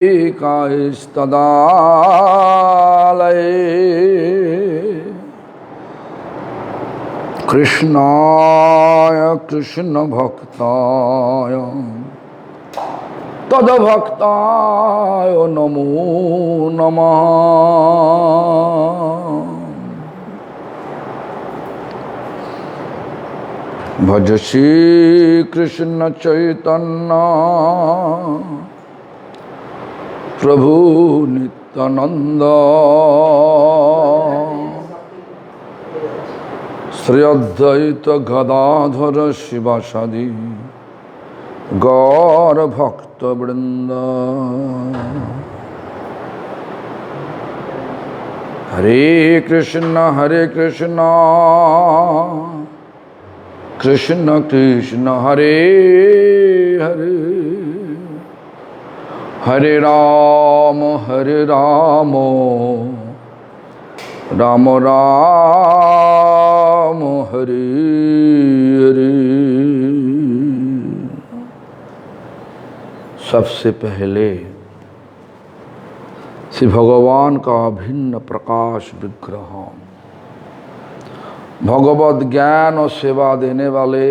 कायस्तदालये कृष्णाय कृष्ण भक्ताय तद्भक्ताय नमो नमः। भज श्री कृष्ण चैतन्य प्रभु नित्यानंद श्री अद्वैत गदाधर शिवासादि गौर भक्त वृंद। हरे कृष्ण कृष्ण कृष्ण हरे हरे, हरे राम राम राम हरे हरे। सबसे पहले श्री भगवान का अभिन्न प्रकाश विग्रह, भगवत ज्ञान और सेवा देने वाले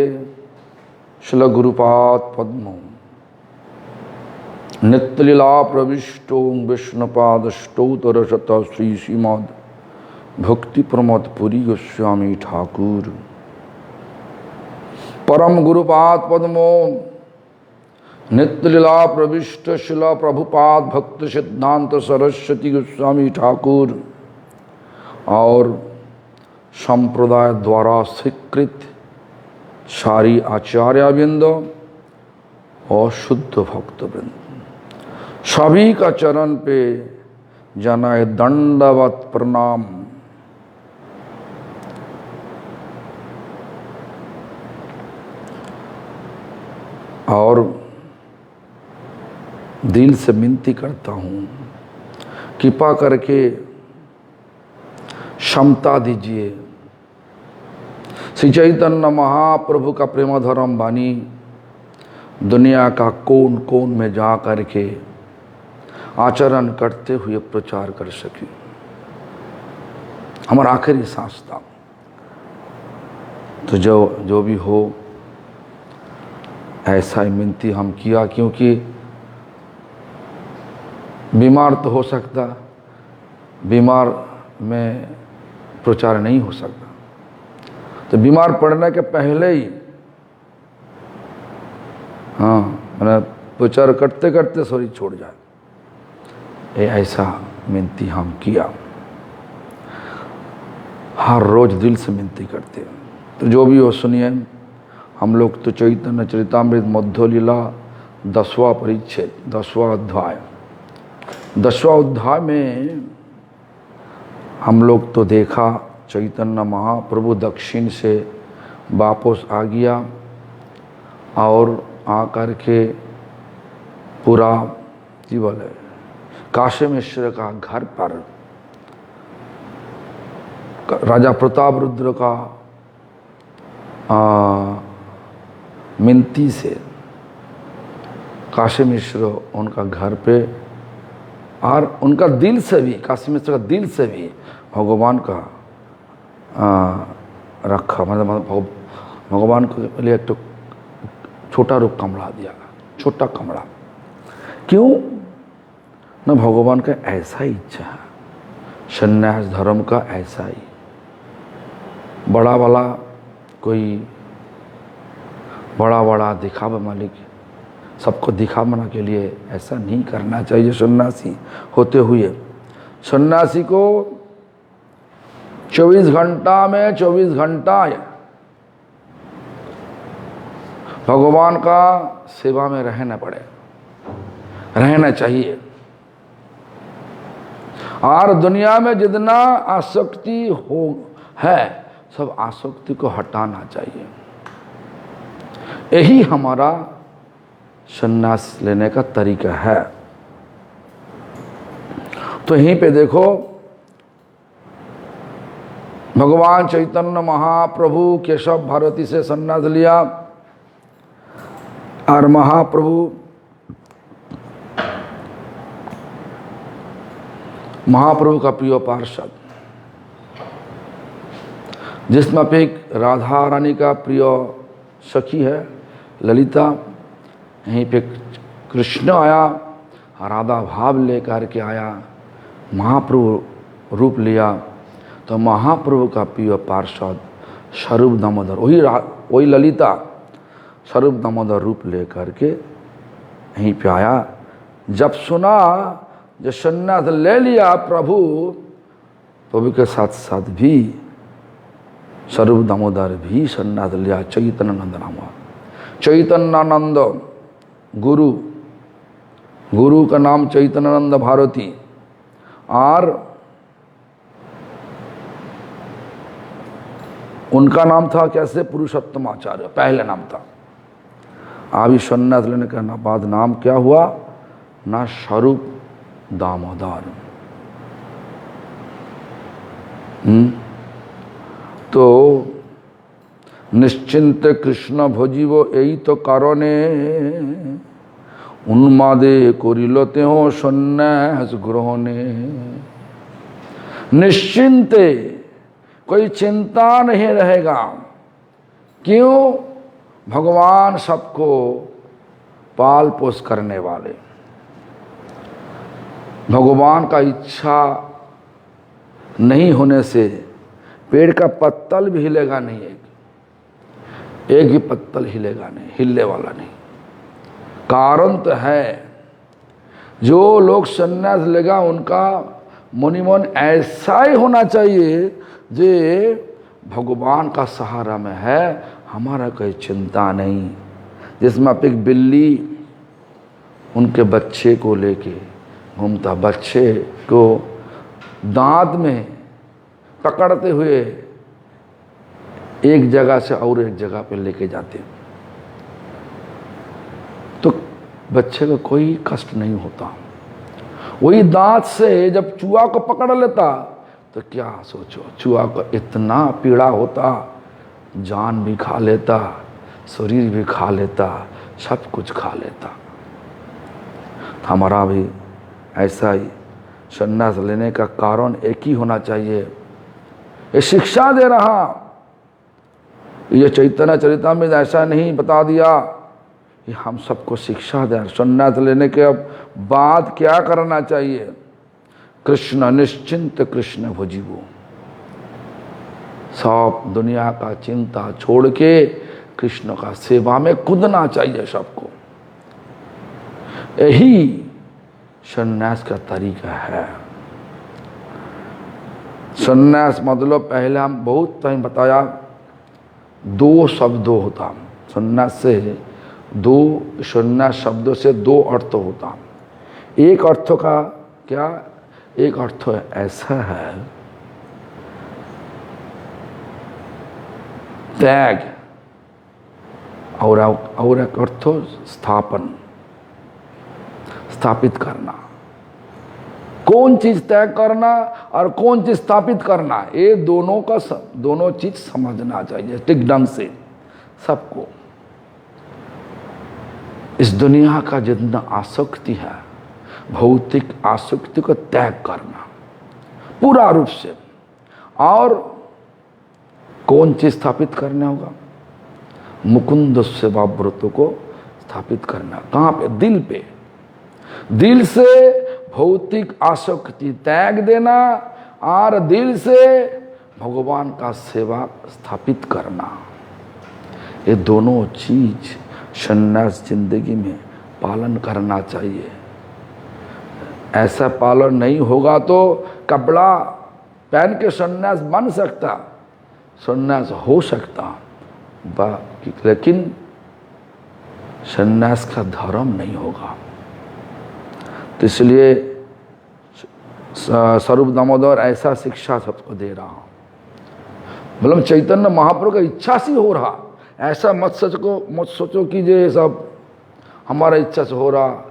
श्रील गुरुपाद पद्म नित्यलीला प्रविष्टो विष्णुपाद स्तोत्रशत श्री श्रीमद भक्ति प्रमोद पुरी गोस्वामी ठाकुर परम गुरुपाद पद्मो नित्यलीला प्रविष्ट श्रील प्रभुपाद भक्त सिद्धांत सरस्वती गोस्वामी ठाकुर और संप्रदाय द्वारा स्वीकृत सारी आचार्यवृंद और शुद्ध भक्तवृंद सभी का चरण पे जनाए दंडवत प्रणाम। और दिल से विनती करता हूँ, कृपा करके क्षमता दीजिए। श्री चैतन्य महाप्रभु का प्रेम धर्म वाणी दुनिया का कोन कोन में जा करके आचरण करते हुए प्रचार कर सके। हमारा आखिरी सांस था, तो जो भी हो ऐसा ही विनती हम किया, क्योंकि बीमार तो हो सकता, बीमार में प्रचार नहीं हो सकता, तो बीमार पड़ने के पहले ही मैंने प्रचार करते करते शरीर छोड़ जाए, ऐसा विनती हम किया। हर रोज दिल से विनती करते हैं। तो जो भी हो सुनिए, हम लोग तो चैतन्य चरितामृत मध्य लीला 10वां परिच्छेद 10वां अध्याय 10वां अध्याय में हम लोग तो देखा चैतन्य महाप्रभु दक्षिण से वापस आ गया और आकर के पूरा जी बोले काशी मिश्र का घर पर राजा प्रताप रुद्र का मिनती से काशी मिश्र उनका घर पे और उनका दिल से भी, काशी मिश्र का दिल से भी भगवान का रखा, मतलब भगवान के लिए एक तो छोटा रूप कमला दिया, छोटा कमला। क्यों न, भगवान का ऐसा ही इच्छा है, संन्यास धर्म का ऐसा ही। बड़ा वाला कोई बड़ा दिखावा मालिक सबको दिखाना के लिए ऐसा नहीं करना चाहिए। सन्यासी होते हुए सन्यासी को 24 घंटा में 24 घंटा भगवान का सेवा में रहना चाहिए। और दुनिया में जितना आसक्ति हो है, सब आसक्ति को हटाना चाहिए। यही हमारा संन्यास लेने का तरीका है। तो यहीं पे देखो, भगवान चैतन्य महाप्रभु केशव भारती से संन्यास लिया और महाप्रभु महाप्रभु का प्रिय पार्षद, जिसमें एक राधा रानी का प्रिय सखी है ललिता, यहीं पे कृष्ण आया, राधा भाव लेकर के आया, महाप्रभु रूप लिया। तो महाप्रभु का प्रिय पार्षद स्वरूप दामोदर, वही ललिता स्वरूप दामोदर रूप लेकर के यहीं पे आया। जब सुना जो सन्यास ले लिया प्रभु के साथ साथ भी स्वरूप दामोदर भी सन्यास लिया। चैतन्यानंद नाम, चैतन्यानंद गुरु का नाम चैतन्यानंद भारती, और उनका नाम था कैसे, पुरुषोत्तम आचार्य पहले नाम था। अभी सन्यास लेने के बाद नाम क्या हुआ ना, स्वरूप दामोदर। तो निश्चिंत कृष्ण भजिबो यही तो कारणे, उन्मादे करिलते हो सन्यास ग्रहणे। निश्चिंते, कोई चिंता नहीं रहेगा। क्यों? भगवान सबको पाल पोस करने वाले, भगवान का इच्छा नहीं होने से पेड़ का पत्तल भी हिलेगा नहीं, एक भी पत्तल हिलेगा नहीं, हिलने वाला नहीं। कारण तो है, जो लोग सन्यास लेगा उनका मुनिमन ऐसा ही होना चाहिए जे भगवान का सहारा में है, हमारा कोई चिंता नहीं। जिसमें एक बिल्ली उनके बच्चे को लेके घूमता, बच्चे को दांत में पकड़ते हुए एक जगह से और एक जगह पे लेके जाते, तो बच्चे को कोई कष्ट नहीं होता। वही दांत से जब चूहा को पकड़ लेता तो क्या सोचो, चूहा को इतना पीड़ा होता, जान भी खा लेता, शरीर भी खा लेता, सब कुछ खा लेता। हमारा भी ऐसा ही सन्यास लेने का कारण एक ही होना चाहिए। ये शिक्षा दे रहा, ये चैतन्य चरितामृत ऐसा नहीं बता दिया, ये हम सबको शिक्षा दे। सन्यास लेने के बाद क्या करना चाहिए? कृष्ण निश्चिंत कृष्ण भजिबो, सब दुनिया का चिंता छोड़ के कृष्ण का सेवा में कूदना चाहिए सबको। यही सन्यास का तरीका है। सन्यास मतलब पहले हम बहुत टाइम बताया, दो शब्दों होता सन्यास से, दो सन्यास शब्दों से दो अर्थ होता। एक अर्थ का क्या, एक अर्थ ऐसा है त्याग, और एक अर्थ स्थापन, स्थापित करना। कौन चीज त्याग करना और कौन चीज स्थापित करना, ये दोनों चीज समझना चाहिए ठीक ढंग से सबको। इस दुनिया का जितना आसक्ति है, भौतिक आसक्ति को त्याग करना पूरा रूप से, और कौन चीज स्थापित करना होगा, मुकुंद सेवा व्रतों को स्थापित करना। कहाँ पे? दिल पे। दिल से भौतिक आसक्ति त्याग देना और दिल से भगवान का सेवा स्थापित करना, ये दोनों चीज सन्यास जिंदगी में पालन करना चाहिए। ऐसा पालन नहीं होगा तो कपड़ा पहन के सन्यास बन सकता, सन्यास हो सकता, लेकिन सन्यास का धर्म नहीं होगा। तो इसलिए स्वरूप दामोदर ऐसा शिक्षा सबको दे रहा। मतलब चैतन्य महाप्रभु का इच्छा से हो रहा, ऐसा मत सोचो कि ये सब हमारा इच्छा से हो रहा।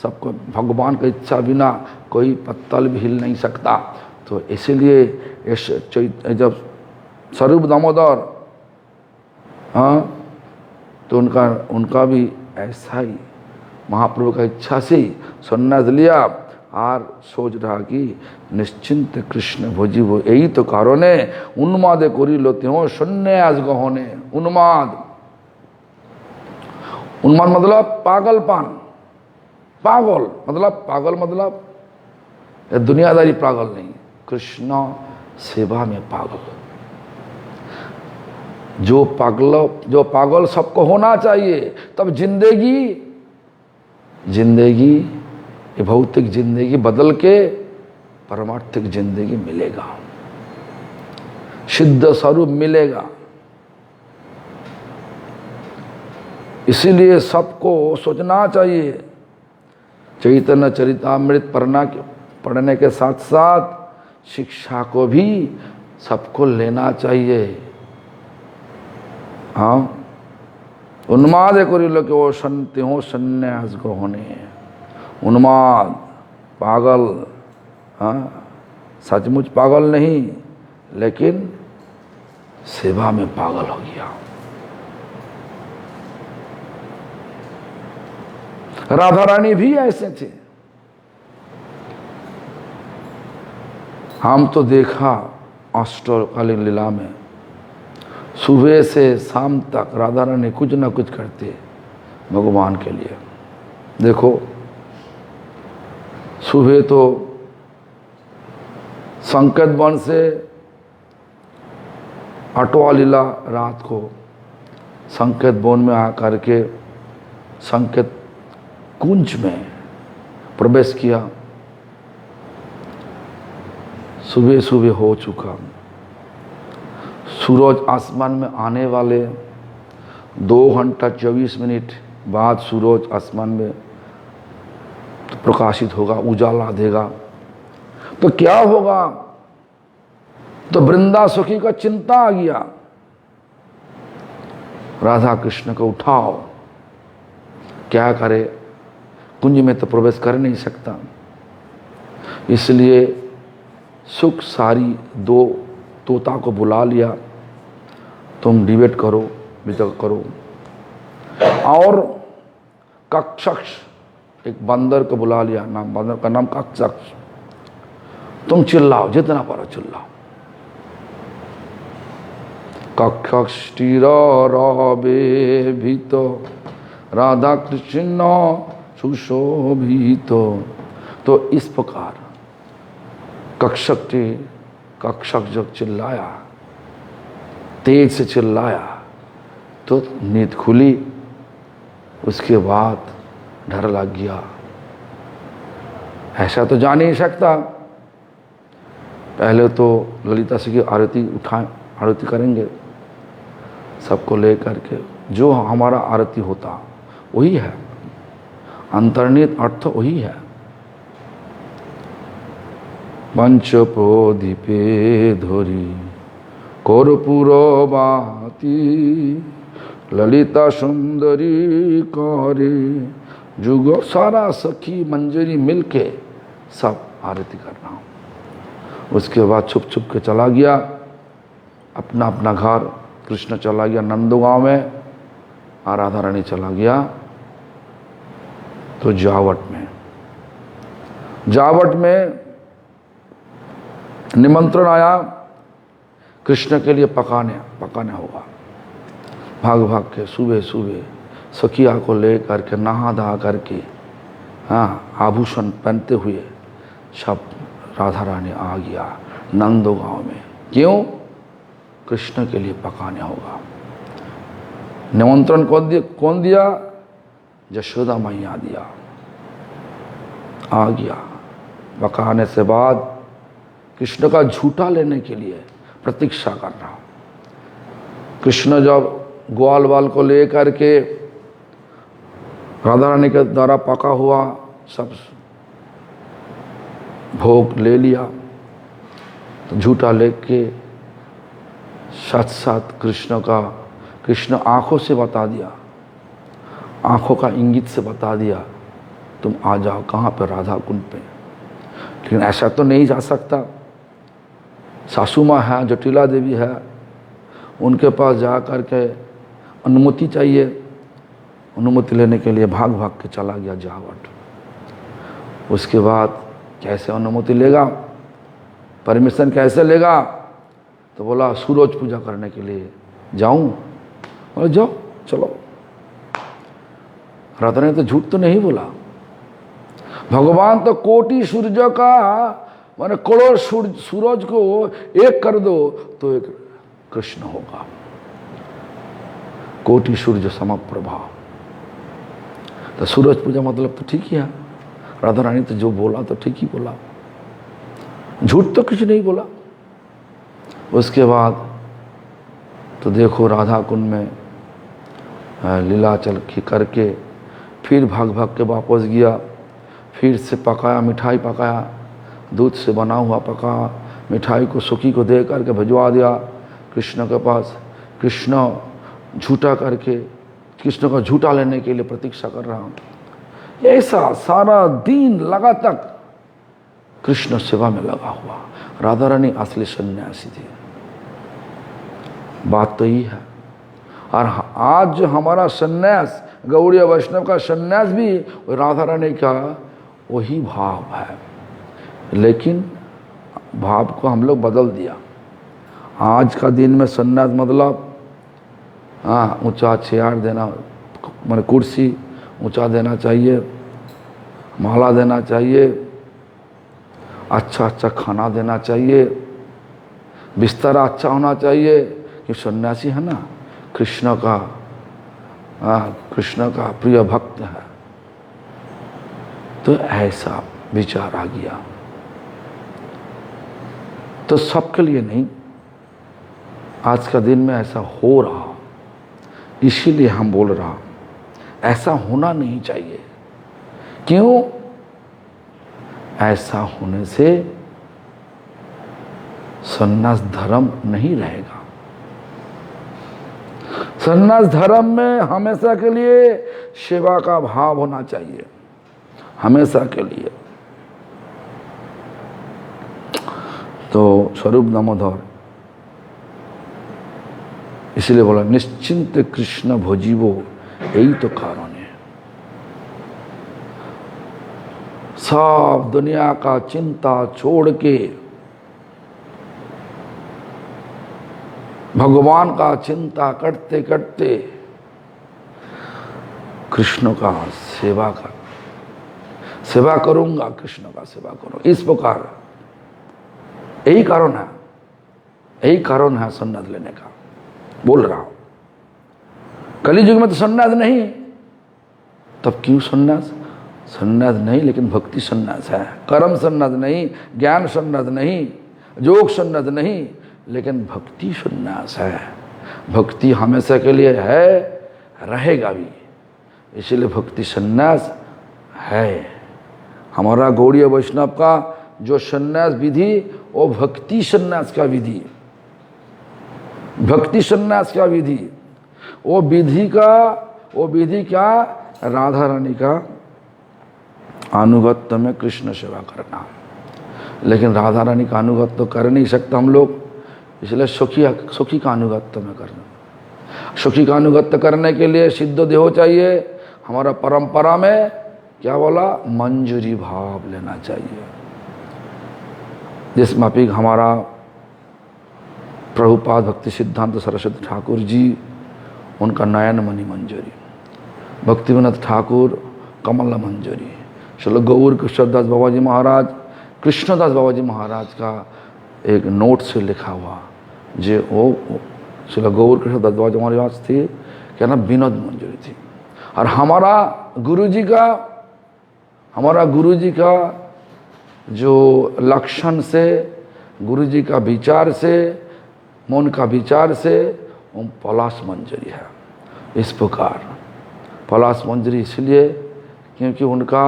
सबको भगवान का इच्छा बिना कोई पत्तल भी हिल नहीं सकता। तो इसीलिए जब स्वरूप दामोदर, हाँ, तो उनका भी ऐसा ही महाप्रभु का इच्छा से सन्यास लिया और सोच रहा कि निश्चिंत कृष्ण भोजी वो, यही तो कारण है उन्मादे कोरी लोते हो शून्य आज गहोने। उन्माद, उन्माद मतलब पागलपन, पागल मतलब, पागल मतलब दुनियादारी पागल नहीं, कृष्ण सेवा में पागल। जो पागल सबको होना चाहिए, तब जिंदगी ये भौतिक जिंदगी बदल के परमार्थिक जिंदगी मिलेगा, सिद्ध स्वरूप मिलेगा। इसीलिए सबको सोचना चाहिए, चैतन्य चरितामृत पढ़ने के साथ साथ शिक्षा को भी सबको लेना चाहिए। हाँ, उन्माद करी लो कि वो संते हो संन्यास को होने। उन्माद, पागल, हाँ सचमुच पागल नहीं, लेकिन सेवा में पागल हो गया। राधा रानी भी ऐसे थे। हम तो देखा अष्टकालीन लीला में, सुबह से शाम तक राधा रानी कुछ ना कुछ करते भगवान के लिए। देखो, सुबह तो संकेत वन से अटवा लीला, रात को संकेत वन में आकर के संकेत कुंज में प्रवेश किया। सुबह सुबह हो चुका, सूरज आसमान में आने वाले 2 घंटा 24 मिनट बाद सूरज आसमान में तो प्रकाशित होगा, उजाला देगा। तो क्या होगा? तो वृंदा सखी का चिंता आ गया, राधा कृष्ण को उठाओ, क्या करे, कुंज में तो प्रवेश कर नहीं सकता। इसलिए सुख सारी 2 तोता को बुला लिया, तुम डिबेट करो, वितर्क करो। और कक्षक्ष, एक बंदर को बुला लिया, नाम बंदर का नाम कक्षक्ष, तुम चिल्लाओ, जितना पारो चिल्लाओ। कक्षक्ष रवे भीतो राधा कृष्ण सुशोभितो। तो इस प्रकार कक्षक जब चिल्लाया, तेज से चिल्लाया, तो नींद खुली। उसके बाद डर लग गया, ऐसा तो जा नहीं सकता। पहले तो ललिता जी की आरती करेंगे, सबको ले करके, जो हमारा आरती होता वही है, अंतर्निहित अर्थ वही है। पंचप्रदीपे धरी कर्पूर बाती ललिता सुंदरी करे जुग। सारा सखी मंजरी मिलके सब आरती करना। उसके बाद छुप छुप के चला गया अपना अपना घर। कृष्ण चला गया नंदो गांव में, और राधा रानी चला गया तो जावट में निमंत्रण आया, कृष्ण के लिए पकाने होगा। भाग भाग के सुबह सखिया को ले करके नहा धा करके, हाँ आभूषण पहनते हुए सब राधा रानी आ गया नंदो गांव में। क्यों? कृष्ण के लिए पकाने होगा। निमंत्रण कौन दिया? यशोदा मैया दिया। आ गया। पकाने से बाद कृष्ण का झूठा लेने के लिए प्रतीक्षा कर रहा। कृष्ण जब ग्वाल वाल को लेकर के राधा रानी के द्वारा पका हुआ सब भोग ले लिया, तो झूठा लेके साथ कृष्ण आंखों से बता दिया, आंखों का इंगित से बता दिया, तुम आ जाओ। कहाँ पे? राधा कुंड पे। लेकिन ऐसा तो नहीं जा सकता। सासू माँ है, जटिला देवी है, उनके पास जा कर के अनुमति चाहिए। अनुमति लेने के लिए भाग भाग के चला गया जावट। उसके बाद कैसे अनुमति लेगा, परमिशन कैसे लेगा? तो बोला सूरज पूजा करने के लिए जाऊं? बोला जाओ, चलो। राधा ने तो झूठ तो नहीं बोला। भगवान तो कोटि सूर्य का माने करोड़ सूरज को एक कर दो तो एक कृष्ण होगा। कोटि सूर्य समप्रभा। तो सूरज पूजा मतलब तो ठीक ही है। राधा रानी तो जो बोला तो ठीक ही बोला, झूठ तो कुछ नहीं बोला। उसके बाद तो देखो राधा कुंड में लीला चल करके फिर भाग भाग के वापस गया, फिर से पकाया, मिठाई पकाया, दूध से बना हुआ पका मिठाई को सुखी को दे करके भिजवा दिया कृष्ण के पास। कृष्ण झूठा करके, कृष्ण का झूठा लेने के लिए प्रतीक्षा कर रहा हूँ। ऐसा सारा दिन लगातार कृष्ण सेवा में लगा हुआ। राधा रानी असली सन्यासी थी, बात तो यही है। और आज जो हमारा सन्यास, गौड़ीय वैष्णव का सन्यास भी राधा रानी का वही भाव है, लेकिन भाव को हम लोग बदल दिया। आज का दिन में सन्यास मतलब ऊंचा चेयर देना, मैंने कुर्सी ऊंचा देना चाहिए, माला देना चाहिए, अच्छा अच्छा खाना देना चाहिए, बिस्तरा अच्छा होना चाहिए, कि सन्यासी है ना, कृष्ण का प्रिय भक्त है। तो ऐसा विचार आ गया। तो सबके लिए नहीं, आज का दिन में ऐसा हो रहा, इसीलिए हम बोल रहा ऐसा होना नहीं चाहिए। क्यों? ऐसा होने से सन्यास धर्म नहीं रहेगा। सन्यास धर्म में हमेशा के लिए सेवा का भाव होना चाहिए, हमेशा के लिए। तो स्वरूप दामोदर इसलिए बोला निश्चिंत कृष्ण भोजीवो, यही तो कारण है। सब दुनिया का चिंता छोड़ के भगवान का चिंता करते करते कृष्ण का सेवा करूंगा, कृष्ण का सेवा करूंगा, इस प्रकार। यही कारण है सन्यास लेने का, बोल रहा हूं। कली युग में तो सन्यास नहीं, तब क्यों सन्यास? सन्यास नहीं, लेकिन भक्ति सन्यास है। कर्म सन्यास नहीं, ज्ञान सन्यास नहीं, योग सन्यास नहीं, लेकिन भक्ति सन्यास है। भक्ति हमेशा के लिए है, रहेगा भी, इसीलिए भक्ति सन्यास है। हमारा गौड़ीय वैष्णव का जो सन्यास विधि, वो भक्ति सन्यास का विधि, भक्ति सन्यास का विधि। वो विधि क्या? राधा रानी का अनुगत्य में कृष्ण सेवा करना। लेकिन राधा रानी का अनुगत्य तो कर नहीं सकता हम लोग, इसलिए सुखी का अनुगत्य में करना। सुखी का अनुगत्य करने के लिए सिद्ध देहो चाहिए। हमारा परंपरा में क्या बोला? मंजूरी भाव लेना चाहिए। जिस मापिक हमारा प्रभुपाद भक्ति सिद्धांत सरस्वती ठाकुर जी, उनका नयन मणि मंजूरी, भक्तिविनोद ठाकुर कमल मंजूरी, चलो गौर कृष्णदास बाबा जी महाराज, कृष्णदास बाबा जी महाराज का एक नोट से लिखा हुआ, जो वो चलो गौर कृष्णदास बाबा जी महाराज थे, क्या ना, विनोद मंजूरी थी। और हमारा गुरुजी का जो लक्षण से, गुरुजी का विचार से, मन का विचार से, वो पलाश मंजरी है। इस प्रकार पलाश मंजरी इसलिए क्योंकि उनका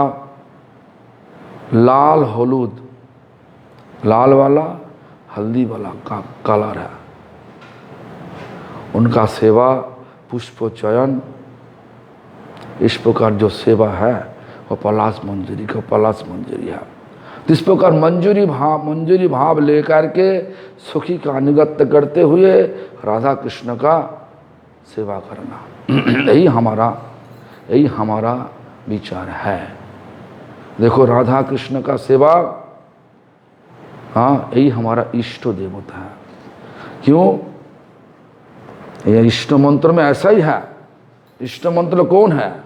लाल हलूद, लाल वाला हल्दी वाला का कलर है। उनका सेवा पुष्प चयन, इस प्रकार जो सेवा है वो पलाश मंजरी का पलाश मंजरी है। इस प्रकार मंजूरी भाव लेकर के सुखी का अनुगत्य करते हुए राधा कृष्ण का सेवा करना, यही हमारा विचार है। देखो राधा कृष्ण का सेवा हाँ, यही हमारा इष्ट देवता है। क्यों? यह इष्ट मंत्र में ऐसा ही है। इष्ट मंत्र कौन है?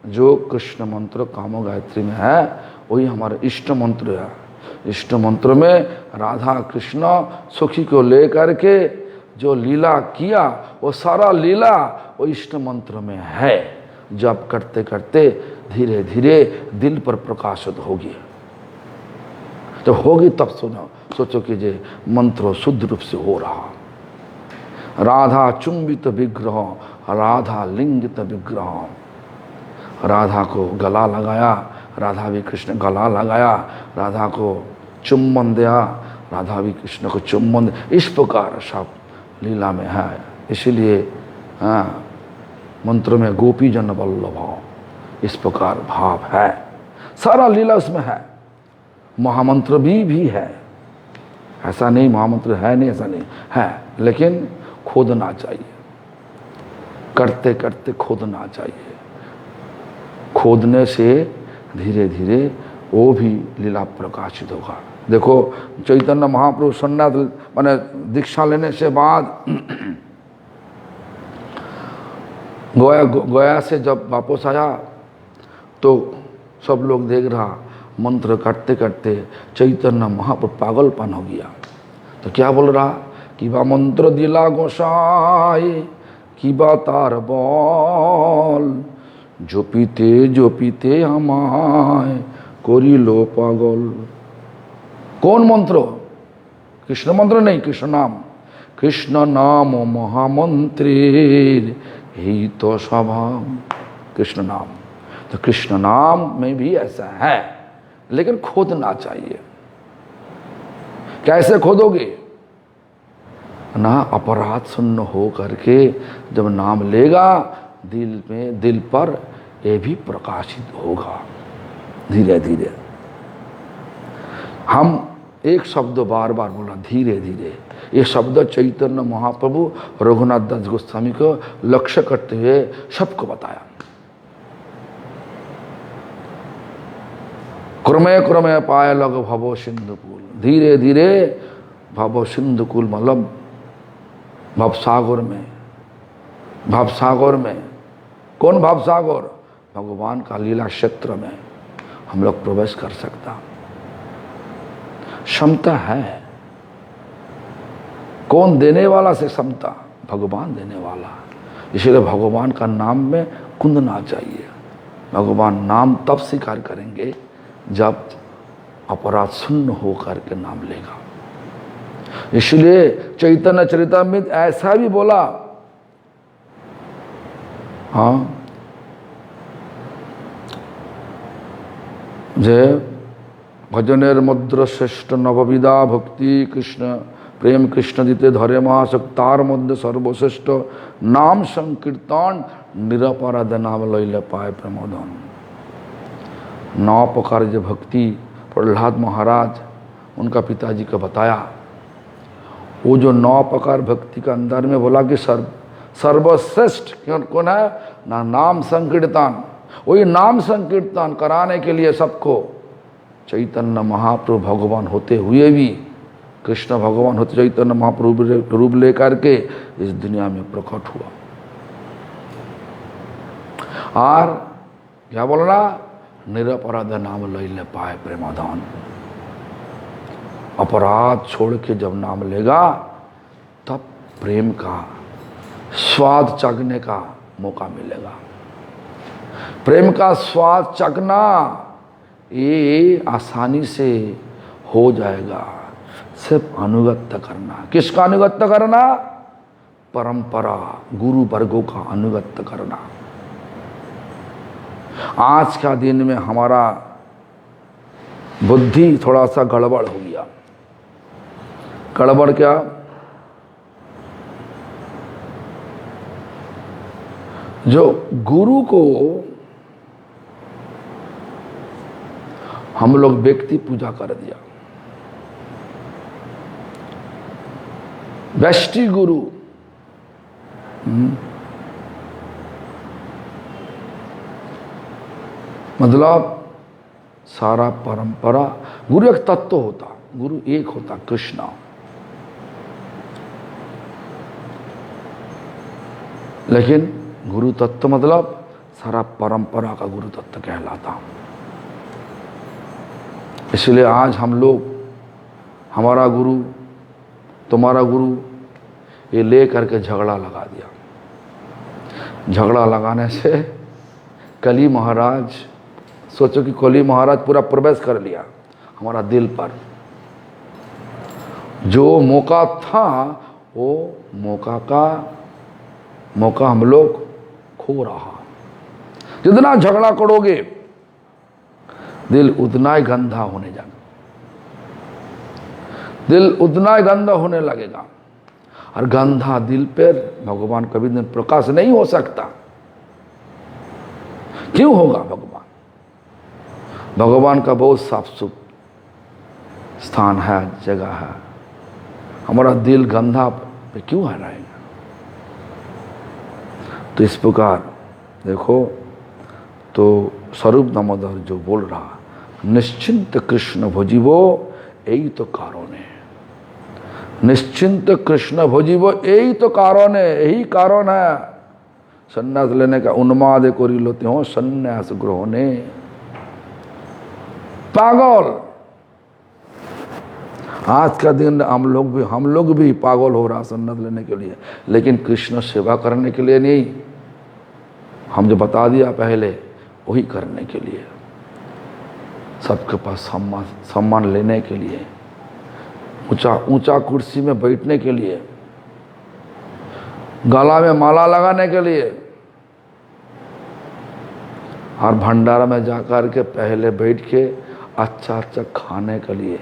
जो कृष्ण मंत्र कामो गायत्री में है वही हमारा इष्ट मंत्र है। इष्ट मंत्र में राधा कृष्ण सुखी को लेकर के जो लीला किया वो सारा लीला वो इष्ट मंत्र में है। जब करते करते धीरे धीरे दिल पर प्रकाशित होगी। जब होगी तब सुनो, सोचो कि जे मंत्र शुद्ध रूप से हो रहा। राधा चुंबित विग्रह, राधा लिंगित विग्रह। राधा को गला लगाया, राधा भी कृष्ण गला लगाया, राधा को चुम्बन दिया, राधा भी कृष्ण को चुम्बन। इस प्रकार सब लीला में है। इसलिए मंत्र में गोपी जन वल्लभ, इस प्रकार भाव है। सारा लीला उसमें है। महामंत्र भी है, ऐसा नहीं महामंत्र है नहीं, ऐसा नहीं है, लेकिन खोदना चाहिए। करते करते खोदना चाहिए। खोदने से धीरे धीरे वो भी लीला प्रकाशित होगा। देखो चैतन्य महाप्रभु सन्यास माने दीक्षा लेने से बाद गया से जब वापस आया तो सब लोग देख रहा, मंत्र करते करते चैतन्य महाप्रभु पागलपन हो गया। तो क्या बोल रहा कि बा मंत्र दिला गोसाई कि बा तार बल, জপিতে আমায় করিল পাগল। कौन मंत्र? कृष्ण मंत्र नहीं, कृष्ण नाम। कृष्ण नाम महामंत्रेर ही तो स्वभाव। कृष्ण नाम, तो कृष्ण नाम में भी ऐसा है, लेकिन खोदना चाहिए। कैसे खोदोगे? ना अपराध शून्य हो करके जब नाम लेगा दिल में, दिल पर ये भी प्रकाशित होगा धीरे धीरे। हम एक शब्द बार बार बोला धीरे धीरे। ये शब्द चैतन्य महाप्रभु रघुनाथ दास गोस्वामी को लक्ष्य करते हुए सबको बताया। क्रमे क्रमे पाय लग भवो सिंधुकुल। धीरे धीरे भवो सिंधुकुल मतलब भवसागर में। भवसागर में कौन? भवसागर भगवान का लीला क्षेत्र में हम लोग प्रवेश कर सकता। क्षमता है। कौन देने वाला से क्षमता? भगवान देने वाला। इसलिए भगवान का नाम में कुंदना चाहिए। भगवान नाम तब स्वीकार करेंगे जब अपराध शून्य होकर के नाम लेगा। इसलिए चैतन्य चरितामृत ऐसा भी बोला, हाँ, जे भजनेर मुद्र श्रेष्ठ नवविदा भक्ति कृष्ण प्रेम कृष्ण दिते धरे महाशक तार मध्य सर्वश्रेष्ठ नाम संकीर्तन निरपराध नाम लैले पाए प्रमोदन। 9 प्रकार जो भक्ति प्रहलाद महाराज उनका पिताजी को बताया। वो जो 9 प्रकार भक्ति का अंदर में बोला कि सर्वश्रेष्ठ कौन है? ना नाम संकीर्तन। वही नाम संकीर्तन कराने के लिए सबको चैतन्य महाप्रभु भगवान होते हुए भी, कृष्ण भगवान होते चैतन्य महाप्रभु रूप लेकर के इस दुनिया में प्रकट हुआ। और क्या बोल रहा? निरपराध नाम लैले पाए प्रेमादान। अपराध छोड़ के जब नाम लेगा तब प्रेम का स्वाद चखने का मौका मिलेगा। प्रेम का स्वाद चखना ये आसानी से हो जाएगा। सिर्फ अनुगत्य करना। किसका अनुगत्य करना? परंपरा गुरु वर्गों का अनुगत्य करना। आज का दिन में हमारा बुद्धि थोड़ा सा गड़बड़ हो गया। गड़बड़ क्या? जो गुरु को हम लोग व्यक्ति पूजा कर दिया। व्यष्टि गुरु, मतलब सारा परंपरा। गुरु एक तत्व होता, गुरु एक होता कृष्णा। लेकिन गुरु तत्व मतलब सारा परंपरा का गुरु तत्व कहलाता। इसलिए आज हम लोग हमारा गुरु तुम्हारा गुरु ये ले करके झगड़ा लगा दिया। झगड़ा लगाने से कली महाराज, सोचो कि कली महाराज पूरा प्रवेश कर लिया हमारा दिल पर। जो मौका था वो मौका हम लोग खो रहा। जितना झगड़ा करोगे दिल उतना ही गंदा होने जाएगा, दिल उतना ही गंदा होने लगेगा। और गंदा दिल पर भगवान कभी दिन प्रकाश नहीं हो सकता। क्यों होगा? भगवान का बहुत साफ सुथ स्थान है, जगह है। हमारा दिल गंदा पे क्यों आ रहेगा? तो इस प्रकार देखो, तो स्वरूप दामोदर जो बोल रहा, निश्चिंत कृष्ण भजिवो, यही तो कारण है। निश्चिंत कृष्ण भजिवो, यही तो कारण है, यही कारण है संन्यास लेने का। उन्माद कोरी लोते हो संन्यास ग्रहणे। पागल, आज का दिन हम लोग भी पागल हो रहा संन्यास लेने के लिए, लेकिन कृष्ण सेवा करने के लिए नहीं। हम जो बता दिया पहले, वही करने के लिए, सबके पास सम्मान लेने के लिए, ऊंचा कुर्सी में बैठने के लिए, गला में माला लगाने के लिए, और भंडारा में जाकर के पहले बैठ के अच्छा खाने के लिए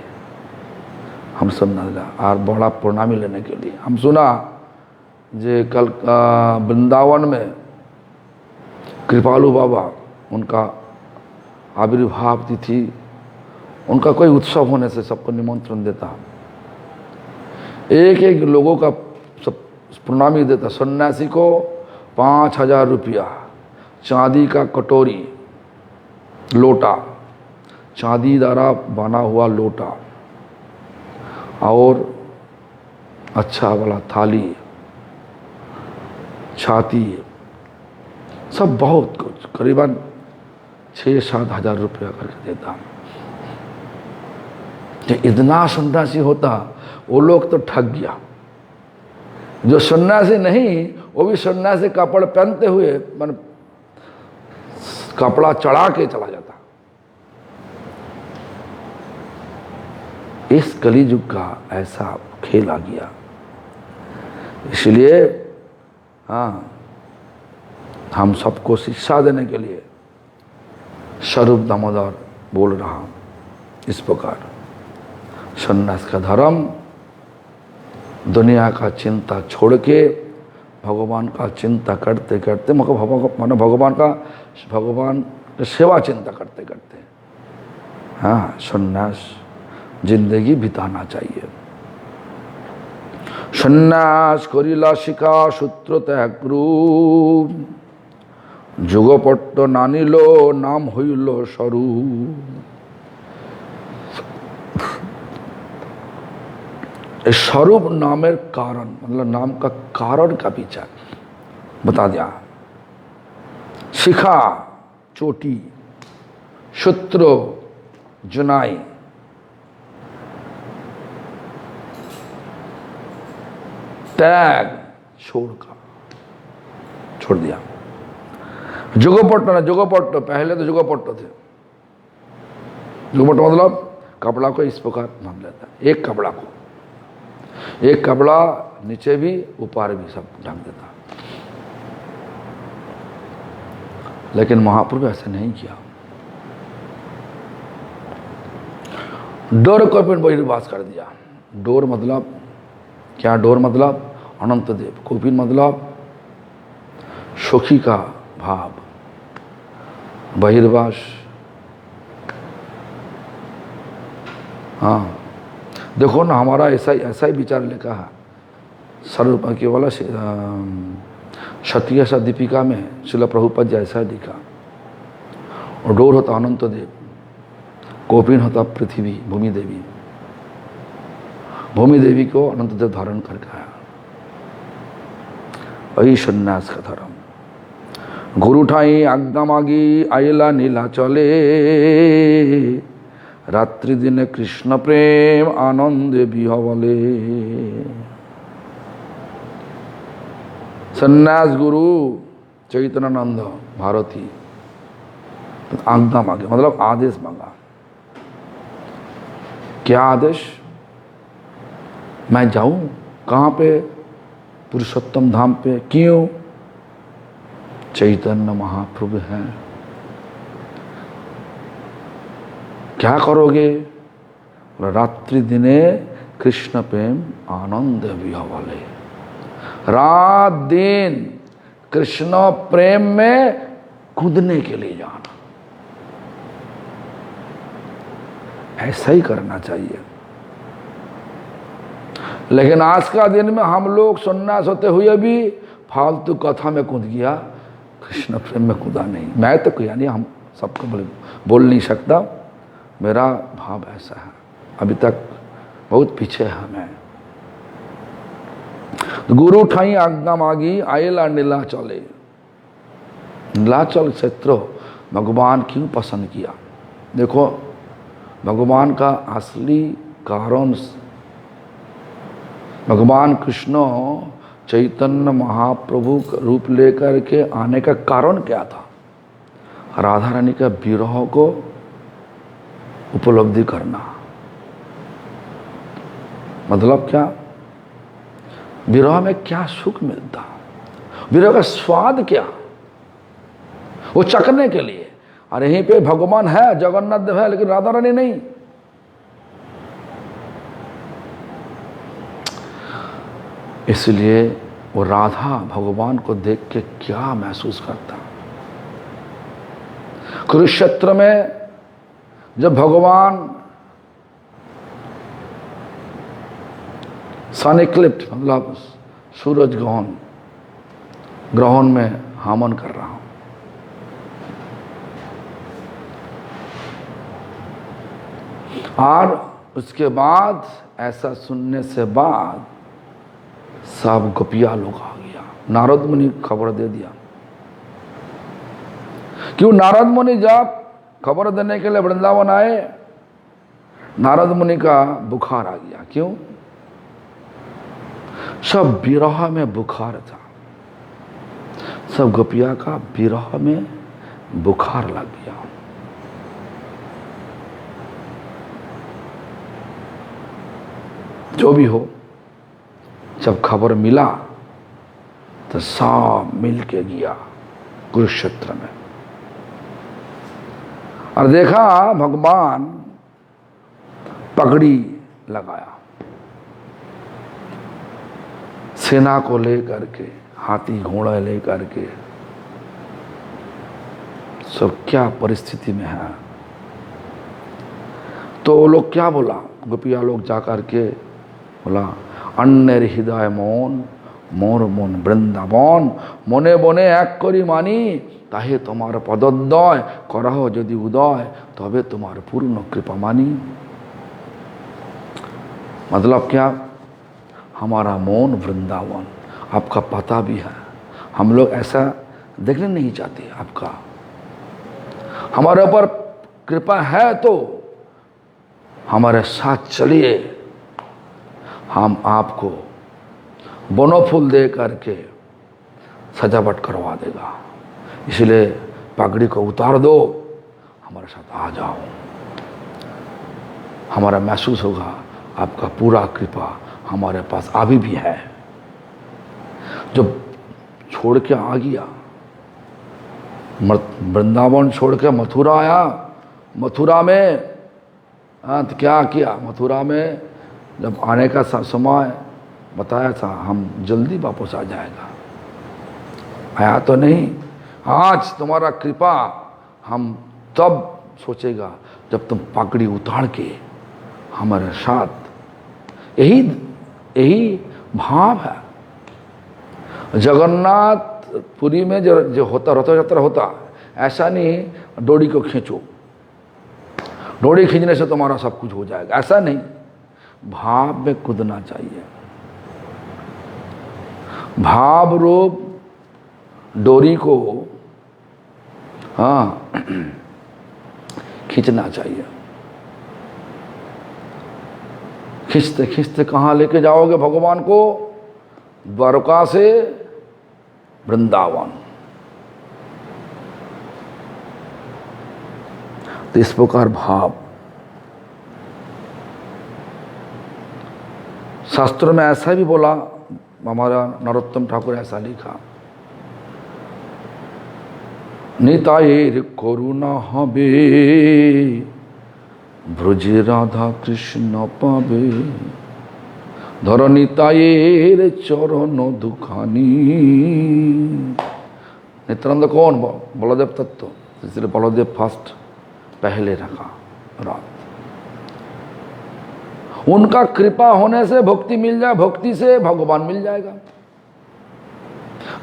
हम सब न, और बड़ा प्रणामी लेने के लिए। हम सुना जे कल वृंदावन में कृपालु बाबा, उनका आविर्भाव तिथि, उनका कोई उत्सव होने से सबको निमंत्रण देता, एक एक लोगों का सब प्रणामी देता। सन्यासी को 5,000 रुपया, चांदी का कटोरी, लोटा, चांदी द्वारा बना हुआ लोटा, और अच्छा वाला थाली, छाती, सब बहुत कुछ, करीबन 6-7 हज़ार रुपया करके देता। जब इतना सन्यासी होता, वो लोग तो ठग गया। जो सन्यासी नहीं, वो भी सन्यासी कपड़े पहनते हुए, मन कपड़ा चढ़ा के चला जाता। इस कलियुग का ऐसा खेल आ गया। इसलिए हाँ, हम सबको शिक्षा देने के लिए स्वरूप दामोदर बोल रहा इस प्रकार, सन्यास का धर्म, दुनिया का चिंता छोड़ के भगवान का चिंता करते करते, भगवान का सेवा चिंता करते करते, हाँ, सन्यास जिंदगी बिताना चाहिए। सन्यास करिला शिखा सूत्र त्याग करू, যুগপট্ট নানিল নাম হইল স্বরূপ। स्वरूप नामेर कारण, मतलब नाम का कारण का विचार बता दिया। शिखा चोटी, सूत्र जुनाई, त्याग छोड़ दिया। जुगोपट्ट ना, जुगोपट्ट पहले तो जुगोपट्ट थे। जुगोपट्ट मतलब कपड़ा को इस प्रकार मान लेता है, एक कपड़ा नीचे भी ऊपर भी सब ढक देता। लेकिन महाप्रभु ऐसा नहीं किया। डोर को फिर बहिर्वास कर दिया। डोर मतलब क्या? डोर मतलब अनंत देव, कोपिन मतलब सुखी का भाव, बहिर्वास। हाँ, देखो ना, हमारा ऐसा ही विचार लिखा है सर्व केवल क्षत्रिय सा दीपिका में शिला प्रभुपद जी ऐसा लिखा। और डोर होता अनंत देव, कोपिन होता पृथ्वी भूमि देवी, भूमि देवी को अनंत देव धारण करके आया। वही सन्यास का धर्म। गुरु ठाई आज्ञा मागी आयला नीला चले, रात्रि दिन कृष्ण प्रेम आनंद बिहवले। सन्यास गुरु चैतन्यानंद भारती आज्ञा मांगे, मतलब आदेश मांगा। क्या आदेश? मैं जाऊं कहां पे? पुरुषोत्तम धाम पे। क्यों? चैतन्य महाप्रभु हैं। क्या करोगे? रात्रि दिने कृष्ण प्रेम आनंद विहवले। रात दिन कृष्ण प्रेम में कूदने के लिए जाना, ऐसा ही करना चाहिए। लेकिन आज का दिन में हम लोग सन्यास होते हुए भी फालतू कथा में कूद गया, कृष्ण प्रेम में कूदा नहीं। मैं तो कोई यानी हम सबको बोल नहीं सकता, मेरा भाव ऐसा है। अभी तक बहुत पीछे है मैं। गुरु ठाई आज्ञा मागी आयला नीलाचले। नीलाचल क्षेत्र भगवान क्यों पसंद किया? देखो, भगवान का असली कारण, भगवान कृष्ण चैतन्य महाप्रभु रूप लेकर के आने का कारण क्या था? राधा रानी का विरह को उपलब्धि करना। मतलब क्या? विरह में क्या सुख मिलता, विरह का स्वाद क्या, वो चखने के लिए। और यहीं पे भगवान है, जगन्नाथ देव है, लेकिन राधा रानी नहीं। इसलिए वो राधा भगवान को देख के क्या महसूस करता। कुरुक्षेत्र में जब भगवान सन इक्लिप्स, मतलब सूरज ग्रहण में हवन कर रहा हूं, और उसके बाद ऐसा सुनने से बाद सब गोपिया लोग आ गया। नारद मुनि खबर दे दिया। क्यों? नारद मुनि जब खबर देने के लिए वृंदावन आए, नारद मुनि का बुखार आ गया। क्यों? सब विरह में बुखार था, सब गोपिया का विरह में बुखार लग गया। जो भी हो, जब खबर मिला तो सब मिल के गया कुरुक्षेत्र में, और देखा भगवान पगड़ी लगाया, सेना को लेकर के, हाथी घोड़ा लेकर के, सब क्या परिस्थिति में है। तो वो लोग क्या बोला, गोपिया लोग जाकर के बोला, अन्य हृदय মন मोर मन বৃন্দাবন মনে বনে এক করি মানি তাহে তোমার পদোদয় করহ যদি উদয় তবে তোমাर पूर्ण कृपा मानी। मतलब क्या? हमारा मौन वृंदावन, आपका पता भी है, हम लोग ऐसा देखने नहीं चाहते आपका। हमारे ऊपर कृपा है तो हमारे साथ चलिए, हम आपको बनोफूल दे करके सजावट करवा देगा। इसलिए पगड़ी को उतार दो, हमारे साथ आ जाओ, हमारा महसूस होगा आपका पूरा कृपा हमारे पास अभी भी है। जब छोड़ के आ गया, वृंदावन छोड़ के मथुरा आया, मथुरा में तो क्या किया? मथुरा में जब आने का समय बताया था, हम जल्दी वापस आ जाएगा, आया तो नहीं। आज तुम्हारा कृपा हम तब सोचेगा जब तुम पगड़ी उतार के हमारे साथ, यही भाव है। जगन्नाथपुरी में जो होता, रथ यात्रा होता, ऐसा नहीं डोरी को खींचो, डोरी खींचने से तुम्हारा सब कुछ हो जाएगा, ऐसा नहीं। भाव में कूदना चाहिए। भाव रूप डोरी को हाँ खींचना चाहिए। खींचते खींचते कहाँ लेके जाओगे भगवान को? द्वारका से वृंदावन। तो इस प्रकार भाव, शास्त्रों में ऐसा भी बोला, हमारा नरोत्तम ठाकुर ऐसा लिखा, नितायेर करुणा हबे ब्रजे राधा कृष्ण पावे, धर नितायेर चरण दुखानी। नित्यानंद कौन? बलदेव तत्व, इसलिए बलदेव फर्स्ट पहले रखा रात। उनका कृपा होने से भक्ति मिल जाए, भक्ति से भगवान मिल जाएगा।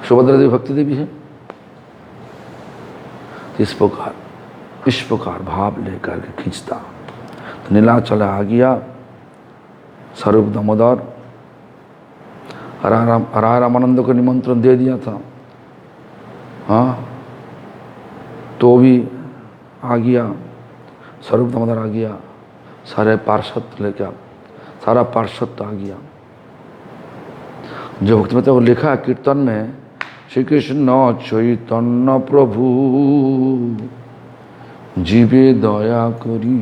सुभद्रा देवी भक्ति देवी है। इस प्रकार भाव लेकर के खींचता। तो नीलाचल आ गया, स्वरूप दामोदर राय रामानंद को निमंत्रण दे दिया था, हाँ, तो भी आ गया, स्वरूप दामोदर आ गया, सारे पार्षद लेकर, सारा पार्षद आ गया। जो भक्ति में वो लिखा है कीर्तन में, श्री कृष्ण चैतन्य प्रभु जीवे दया करी।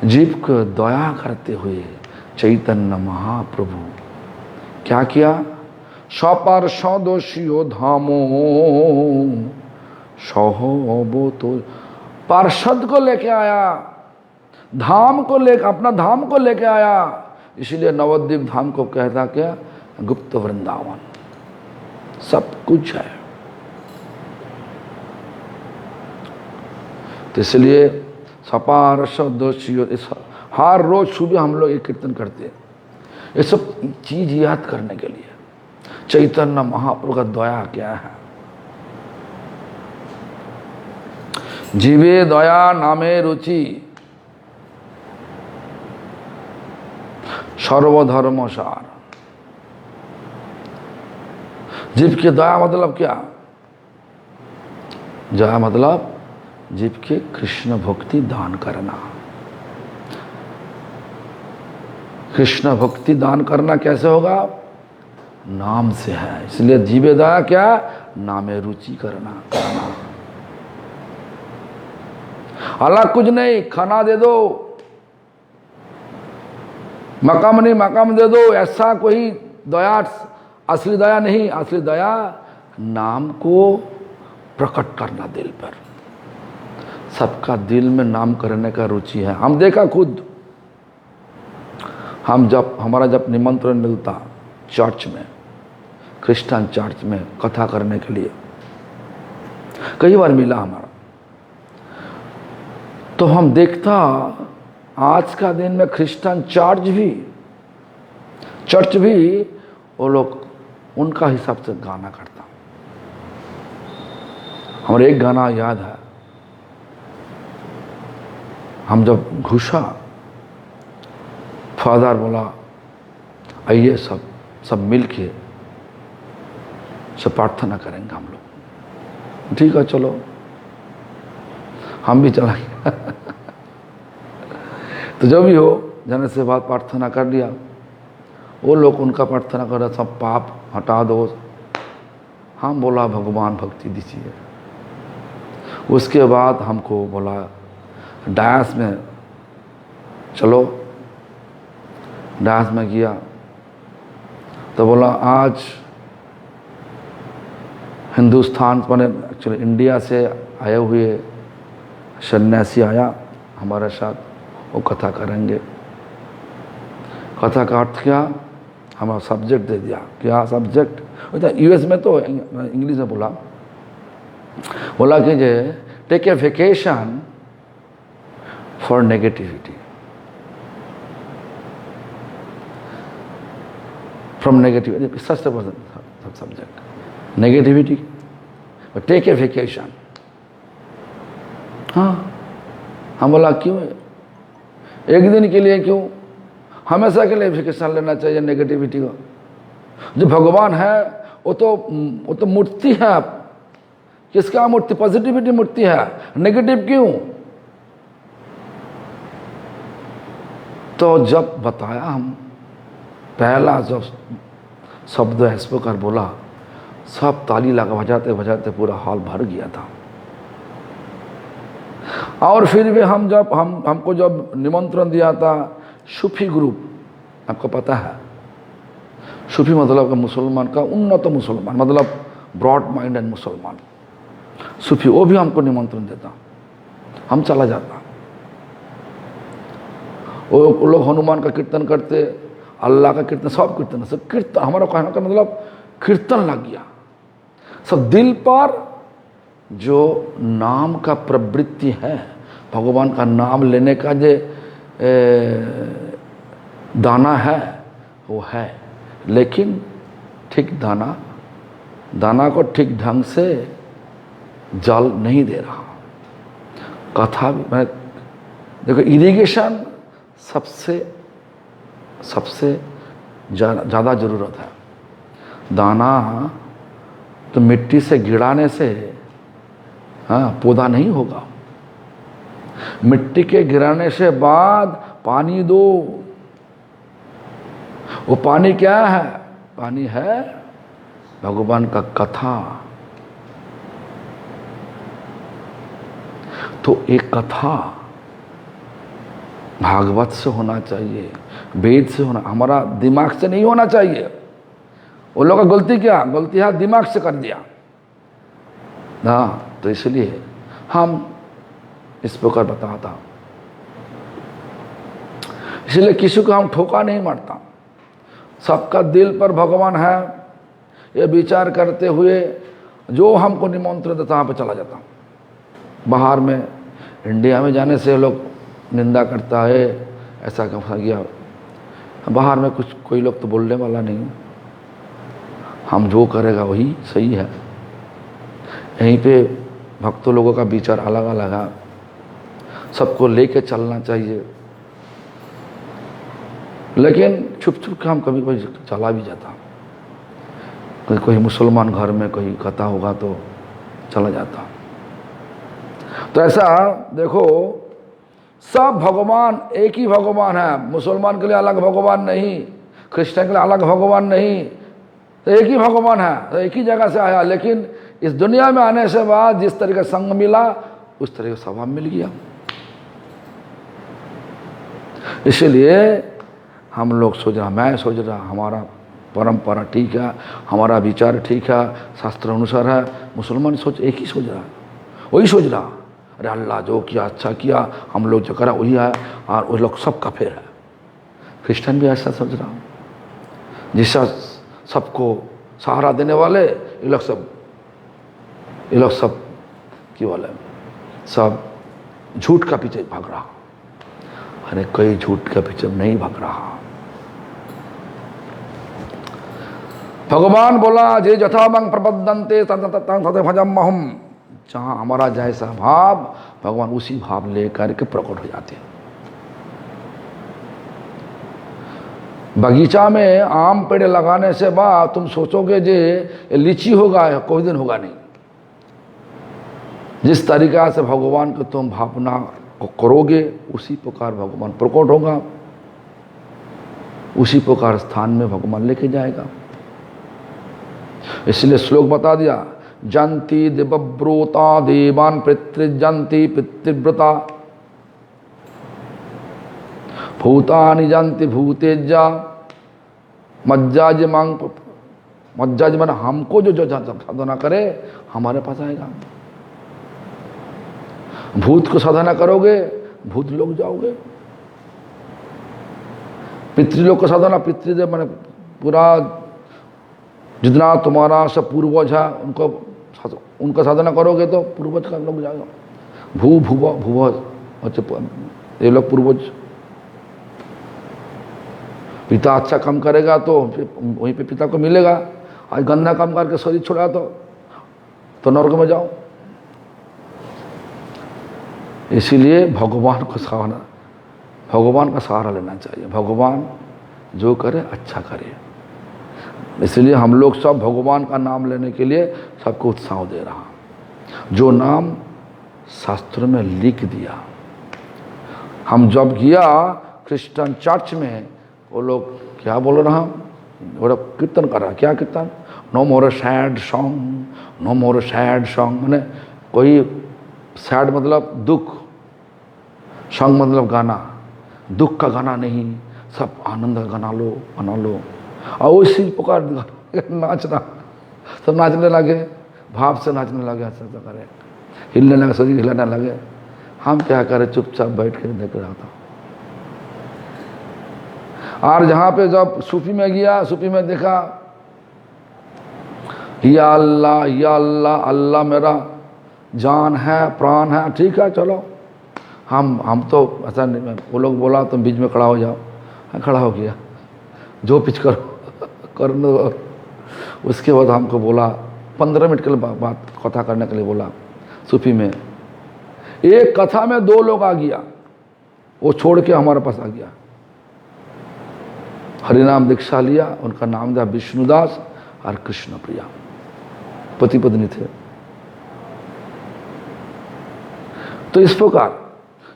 जीव को दया करते हुए चैतन्य महाप्रभु क्या किया? सपार्षदोषियो धामो सहो तो पार्षद को लेके आया, धाम को लेकर, अपना धाम को लेके आया। इसीलिए नवद्वीप धाम को कहता क्या? गुप्त वृंदावन। सब कुछ है। तो इसलिए सपार्षदोषियो, हर रोज सुबह हम लोग ये कीर्तन करते हैं, ये सब चीज याद करने के लिए। चैतन्य महाप्रभु का दया क्या है? जीवे दया नामे रुचि सर्वधर्म सार। जीव की दया मतलब क्या? दया मतलब जीव के कृष्ण भक्ति दान करना। कृष्ण भक्ति दान करना कैसे होगा? नाम से है। इसलिए जीवे दया क्या? नामे रुचि करना। अलग कुछ नहीं, खाना दे दो, मकाम नहीं मकाम दे दो, ऐसा कोई दया असली दया नहीं। असली दया नाम को प्रकट करना दिल पर। सबका दिल में नाम करने का रुचि है। हम देखा खुद, हम जब हमारा जब निमंत्रण मिलता चर्च में, क्रिश्चियन चर्च में कथा करने के लिए, कई बार मिला हमारा, तो हम देखता आज का दिन में क्रिश्चियन चर्च भी वो लोग उनका हिसाब से गाना करता। हमारे एक गाना याद है, हम जब घुसा, फादर बोला आइए सब मिल के सब प्रार्थना करेंगे हम लोग। ठीक है चलो, हम भी चला गया। तो जो भी हो, जाने से बाद प्रार्थना कर लिया। वो लोग उनका प्रार्थना कर रहे, सब पाप हटा दो। हम बोला भगवान भक्ति दीजिए। उसके बाद हमको बोला डायस में चलो। डायस में गया तो बोला आज हिंदुस्तान माने एक्चुअली इंडिया से आए हुए सन्यासी आया हमारे साथ, वो कथा करेंगे। कथा का अर्थ क्या? हमारा सब्जेक्ट दे दिया। क्या सब्जेक्ट? यूएस में तो इंग्लिश में बोला कि take a vacation for negativity, from negativity. Such subject negativity, take a vacation. हाँ, हम बोला क्यों? एक दिन के लिए क्यों, हमेशा के लिए वेकेशन लेना चाहिए नेगेटिविटी को। जो भगवान है वो तो मूर्ति है। किसका मूर्ति? पॉजिटिविटी मूर्ति है, नेगेटिव क्यों? तो जब बताया हम पहला जब शब्द स्पीकर बोला, सब ताली लगा बजाते बजाते पूरा हॉल भर गया था। और फिर भी हमको जब निमंत्रण दिया था सूफी ग्रुप, आपको पता है सूफी मतलब का मुसलमान का उन्नत मुसलमान, मतलब ब्रॉड माइंड एंड मुसलमान सूफी, वो भी हमको निमंत्रण देता, हम चला जाता। वो लोग हनुमान का कीर्तन करते, अल्लाह का कीर्तन, सब कीर्तन, सब कीर्तन। हमारा कहने का मतलब कीर्तन लग गया सब दिल पर। जो नाम का प्रवृत्ति है, भगवान का नाम लेने का जो दाना है वो है, लेकिन ठीक दाना को ठीक ढंग से जल नहीं दे रहा। कथा भी मैं देखो, इरिगेशन सबसे ज़्यादा ज़रूरत है। दाना तो मिट्टी से गिराने से पौधा नहीं होगा, मिट्टी के गिराने से बाद पानी दो। वो पानी क्या है? पानी है भगवान का कथा। तो एक कथा भागवत से होना चाहिए, वेद से होना, हमारा दिमाग से नहीं होना चाहिए। वो लोग का गलती क्या? गलती है दिमाग से कर दिया ना। तो इसलिए हम इस प्रकार बताता, इसलिए किसी को हम ठोका नहीं मारता। सबका दिल पर भगवान है ये विचार करते हुए जो हमको निमंत्रण देता वहाँ पर चला जाता। बाहर में इंडिया में जाने से लोग निंदा करता है, ऐसा फंसा गया। बाहर में कुछ कोई लोग तो बोलने वाला नहीं, हम जो करेगा वही सही है। यहीं पे भक्तों लोगों का विचार अलग अलग है, सबको लेके चलना चाहिए। लेकिन छुप छुप के हम कभी कभी चला भी जाता, कोई मुसलमान घर में कोई कथा होगा तो चला जाता। तो ऐसा देखो, सब भगवान एक ही भगवान है। मुसलमान के लिए अलग भगवान नहीं, क्रिश्चियन के लिए अलग भगवान नहीं, तो एक ही भगवान है, तो एक ही जगह से आया। लेकिन इस दुनिया में आने से बाद जिस तरह का संग मिला उस तरह का स्वभाव मिल गया। इसलिए हम लोग सोच रहा, मैं सोच रहा, हमारा परंपरा ठीक है, हमारा विचार ठीक है, शास्त्र अनुसार है। मुसलमान सोच एक ही सोच रहा, वही सोच रहा, अरे अल्लाह जो किया अच्छा किया, हम लोग जो करा वही है, और वो लोग सब काफिर है। क्रिश्चियन भी ऐसा सोच रहा, जिसका सबको सहारा देने वाले ये लोग सब क्यों वाले सब झूठ का पीछे भाग रहा। अरे कोई झूठ के पीछे नहीं भाग रहा। भगवान बोला जे जथा मंग प्रबद्धन्ते तद भजमहम। जहां हमारा जैसा भाव, भगवान उसी भाव लेकर के प्रकट हो जाते हैं। बगीचा में आम पेड़ लगाने से बाद तुम सोचोगे जे लीची होगा, कोई दिन होगा नहीं। जिस तरीका से भगवान को तुम भावना को करोगे उसी प्रकार भगवान प्रकट होगा, उसी प्रकार स्थान में भगवान लेके जाएगा। इसलिए श्लोक बता दिया, जंती देवव्रोता देवान पितृजंती पितृव्रता भूतानि जंती भूतेजा मज्जाज मांग मज्जाज मन। हमको जो साधना करे हमारे पास आएगा। भूत को साधना करोगे भूत लोग जाओगे, पितृलोक को साधना, पितृदेव मैंने पूरा जितना तुम्हारा सब पूर्वज है उनका साधना करोगे तो पूर्वज का लोग जाएगा। भूवज ये लोग पूर्वज। पिता अच्छा काम करेगा तो वहीं पे पिता को मिलेगा। आज गंदा काम करके शरीर छोड़ा तो नरक में जाओ। इसीलिए भगवान को साधना भगवान का सहारा लेना चाहिए। भगवान जो करे अच्छा करे, इसलिए हम लोग सब भगवान का नाम लेने के लिए सबको उत्साह दे रहा। जो नाम शास्त्र में लिख दिया, हम जब गया क्रिश्चियन चर्च में, वो लोग क्या बोल रहा, वो लोग कीर्तन कर रहा। क्या कीर्तन? No more sad song, no more sad song. मैंने कोई सैड मतलब दुख, सॉन्ग मतलब गाना, दुख का गाना नहीं, सब आनंद का गाना लो, बना लो। और उसी प्रकार नाचना, सब नाचने लगे, भाव से नाचने लगे, ऐसा करे, हिलने लगे, शरीर हिलाने लगे। हम क्या करें, चुपचाप बैठ के देख रहा था। और जहाँ पे जब सूफी में गया, सूफी में देखा या अल्लाह, अल्लाह मेरा जान है, प्राण है, ठीक है चलो। हम तो ऐसा नहीं, वो लोग बोला तुम बीच में खड़ा हो जाओ, खड़ा हो गया, जो पिच करो कर दो। उसके बाद हमको बोला 15 मिनट के लिए बात कथा करने के लिए बोला। सूफी में एक कथा में 2 लोग आ गया, वो छोड़ के हमारे पास आ गया, हरिनाम दीक्षा लिया। उनका नाम था विष्णुदास और कृष्ण प्रिया, पति पत्नी थे। तो इस प्रकार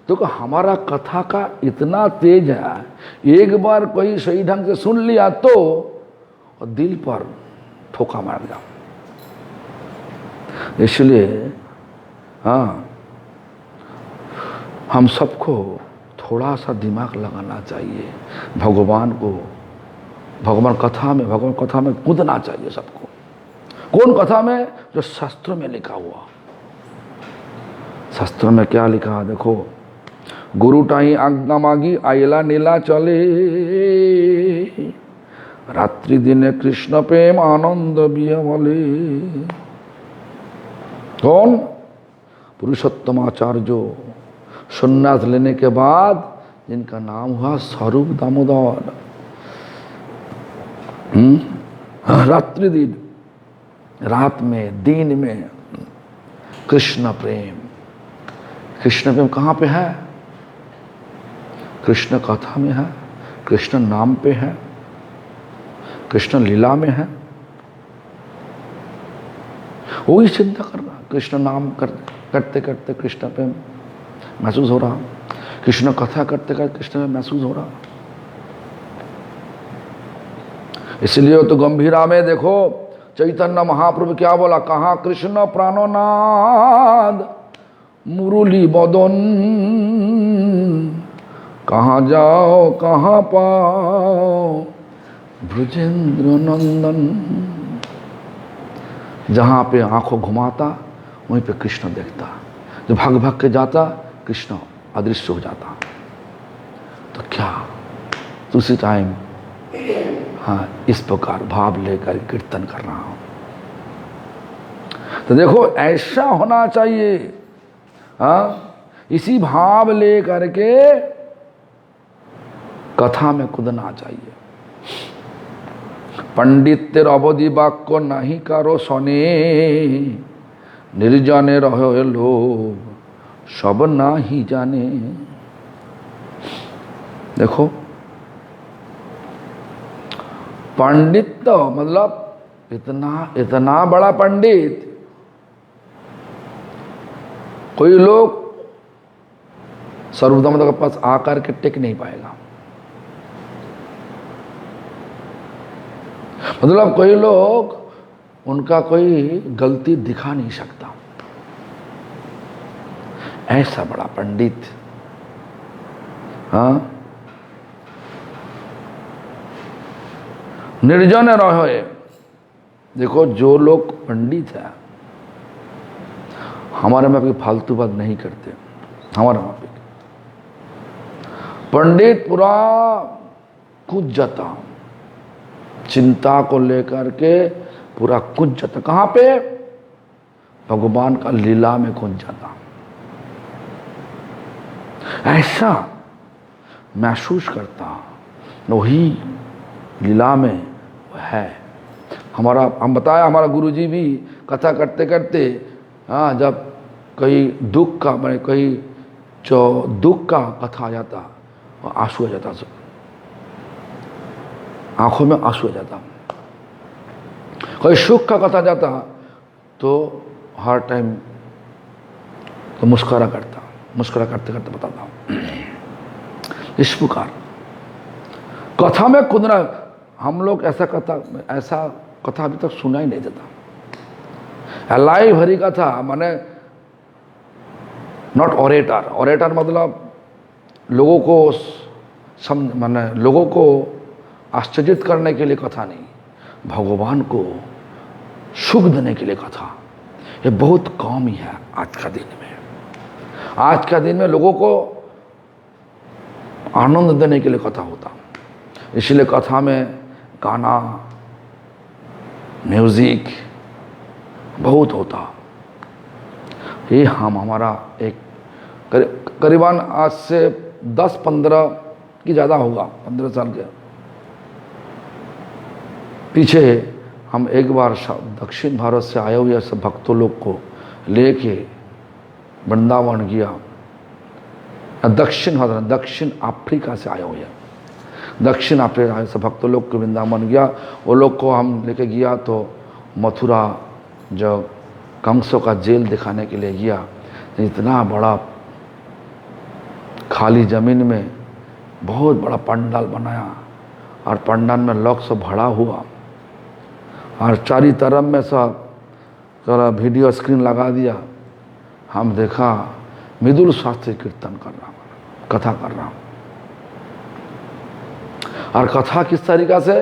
तो हमारा कथा का इतना तेज है, एक बार कोई सही ढंग से सुन लिया तो और दिल पर ठोका मार गया। इसलिए हाँ, हम सबको थोड़ा सा दिमाग लगाना चाहिए, भगवान को, भगवान कथा में कूदना चाहिए सबको। कौन कथा में? जो शास्त्रों में लिखा हुआ। शास्त्रों में क्या लिखा देखो, गुरु टाई आज्ञा मागी आयला नीला चले, रात्रि दिने कृष्ण प्रेम आनंद बिया बोले। कौन? पुरुषोत्तम आचार्य, सन्यास लेने के बाद जिनका नाम हुआ स्वरूप दामोदर। रात्रि दिन, रात में, दिन में कृष्ण प्रेम। कृष्ण प्रेम कहाँ पे है? कृष्ण कथा में है, कृष्ण नाम पे है, कृष्ण लीला में है। वही चिंता कर रहा, कृष्ण नाम करते करते कृष्ण प्रेम महसूस हो रहा, कृष्ण कथा करते करते कृष्ण में महसूस हो रहा। इसलिए तो गंभीरा में देखो चैतन्य महाप्रभु क्या बोला, कहाँ कृष्ण प्राणनाद मुरली बदन, कहाँ जाओ कहाँ पाओ ब्रजेंद्र नंदन। जहाँ पे आंखों घुमाता वहीं पे कृष्ण देखता, जो भाग भाग के जाता कृष्ण अदृश्य हो जाता। तो क्या तो उसी टाइम हाँ इस प्रकार भाव लेकर कीर्तन कर रहा हूं। तो देखो ऐसा होना चाहिए, हाँ इसी भाव लेकर के कथा में कूदना चाहिए। पंडित तेर अवधि वाक्य नहीं करो सने, निर्जने रहो लोग सब ना ही जाने। देखो पंडित तो मतलब इतना बड़ा पंडित, कोई लोग सर्वधर्म के पास आकर के टेक नहीं पाएगा। मतलब कोई लोग उनका कोई गलती दिखा नहीं सकता, ऐसा बड़ा पंडित। हाँ निर्जन रहे। देखो जो लोग पंडित है हमारे में कोई फालतू बात नहीं करते। हमारे वहां पे पंडित पूरा कूद जाता, चिंता को लेकर के पूरा कूद जाता। कहाँ पे? भगवान का लीला में कूद जाता। ऐसा महसूस करता वही लीला में है। हम बताया हमारा गुरुजी भी कथा करते करते हाँ जब कहीं दुख का मैंने कहीं जो दुख का कथा आ जाता और आंसू आ जाता, आंखों में आंसू आ जाता। कोई सुख का कथा जाता तो हर टाइम तो मुस्कुरा करता, मुस्कुरा करते करते बताता इस प्रकार कथा में कूदना। हम लोग ऐसा कथा अभी तक सुना ही नहीं देता। एलाई भरी कथा माने नॉट ऑरेटर। ऑरेटर मतलब लोगों को माने लोगों को आश्चर्यित करने के लिए कथा नहीं, भगवान को सुख देने के लिए कथा। ये बहुत कम ही है आज का दिन में। आज का दिन में लोगों को आनंद देने के लिए कथा होता, इसलिए कथा में गाना म्यूजिक बहुत होता। ये हमारा एक करीबन आज से 10-15 की ज़्यादा होगा, 15 साल के पीछे हम एक बार दक्षिण भारत से आए हुए सब भक्तों लोग को लेके वृंदावन गया। दक्षिण अफ्रीका से आए हुए, दक्षिण अफ्रीका से भक्तों लोग को वृंदावन गया। वो लोग को हम लेके गया तो मथुरा जो कंसों का जेल दिखाने के लिए गया। इतना बड़ा खाली ज़मीन में बहुत बड़ा पंडाल बनाया और पंडाल में लोग सब भरा हुआ और चारी तरफ में सब वीडियो स्क्रीन लगा दिया। हम देखा मृदुल शास्त्री कीर्तन कर रहा, कथा कर रहा। और कथा किस तरीका से,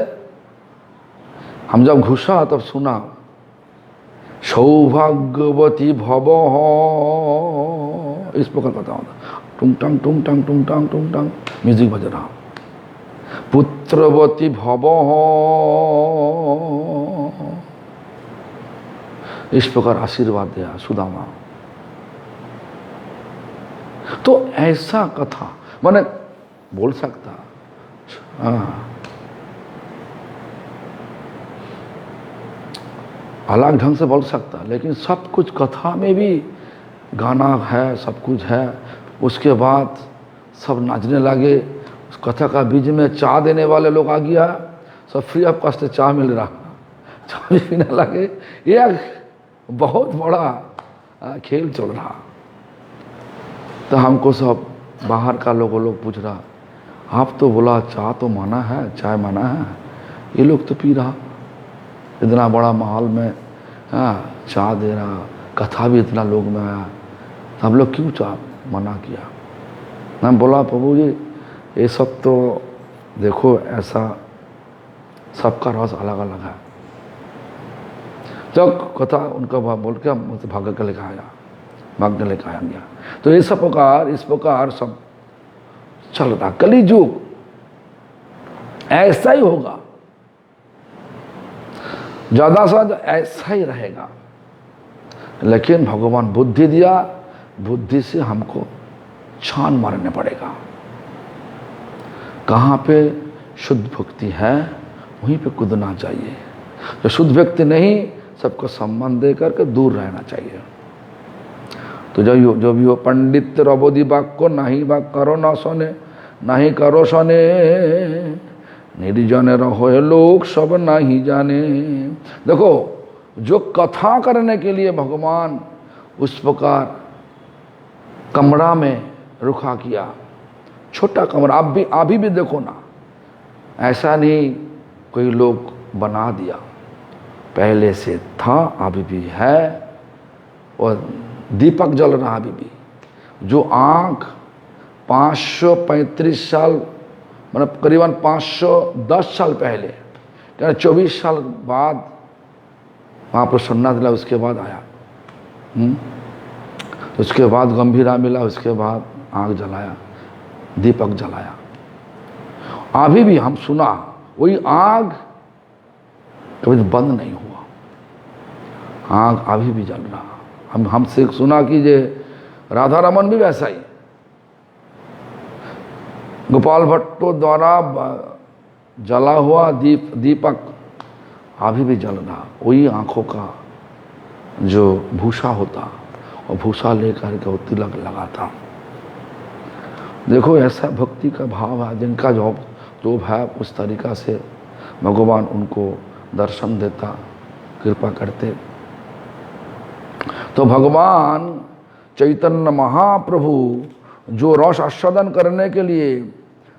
हम जब घुसा तब सुना सौभाग्यवती भव, इस प्रकार कथा होता। टुंग टंग टुंग टंग टुंग टंग टुंग टंग म्यूजिक बज रहा। पुत्रवती भव, इस प्रकार आशीर्वाद दिया सुदामा। तो ऐसा कथा मैंने बोल सकता, अलग ढंग से बोल सकता, लेकिन सब कुछ कथा में भी गाना है, सब कुछ है। उसके बाद सब नाचने लगे। उस कथा का बीच में चाय देने वाले लोग आ गया, सब फ्री ऑफ कॉस्ट चाय मिल रहा, चाय पीने लगे। ये बहुत बड़ा खेल चल रहा। तो हमको सब बाहर का लोग पूछ रहा, आप तो बोला चाय तो मना है, चाय मना है, ये लोग तो पी रहा। इतना बड़ा माहौल में चाय दे रहा, कथा भी इतना लोग में आया, तो हम लोग क्यों चाय मना किया? मैं बोला प्रभु जी ये सब तो देखो ऐसा सबका रस अलग अलग है। जब कथा उनका बोल के मुझसे भाग के लेकर आया गया। तो ये सब प्रकार इस प्रकार सब चल रहा। कली युग ऐसा ही होगा, ज्यादा से ज्यादा ऐसा ही रहेगा। लेकिन भगवान बुद्धि दिया, बुद्धि से हमको छान मारने पड़ेगा। कहाँ पे शुद्ध भक्ति है वहीं पे कूदना चाहिए। जो शुद्ध व्यक्ति नहीं, सबको सम्मान दे करके दूर रहना चाहिए। तो जो भी हो पंडित रबोदी बाग को नहीं बाग करो ना सुने, नहीं करो सुने, निर्जन रहो लोग सब नहीं जाने। देखो जो कथा करने के लिए भगवान उस प्रकार कमरा में रुखा किया, छोटा कमरा। अभी भी देखो ना, ऐसा नहीं कोई लोग बना दिया, पहले से था, अभी भी है, और दीपक जल रहा अभी भी। जो आँख 535 साल मतलब करीबन 510 साल पहले, 24 साल बाद वहाँ पर सन्ना दिला, उसके बाद आया। उसके बाद गंभीरा मिला, उसके बाद आँख जलाया, दीपक जलाया। अभी भी हम सुना वही आग कभी बंद नहीं हुआ, आग अभी भी जल रहा। हमसे सुना कि जे राधा रमन भी वैसा ही, गोपाल भट्टो द्वारा जला हुआ दीपक अभी भी जल रहा। वही आंखों का जो भूसा होता, और भूसा लेकर के वो तिलक लगाता। देखो ऐसा भक्ति का भाव है, जिनका जो है उस तरीका से भगवान उनको दर्शन देता, कृपा करते। तो भगवान चैतन्य महाप्रभु जो रस आस्वादन करने के लिए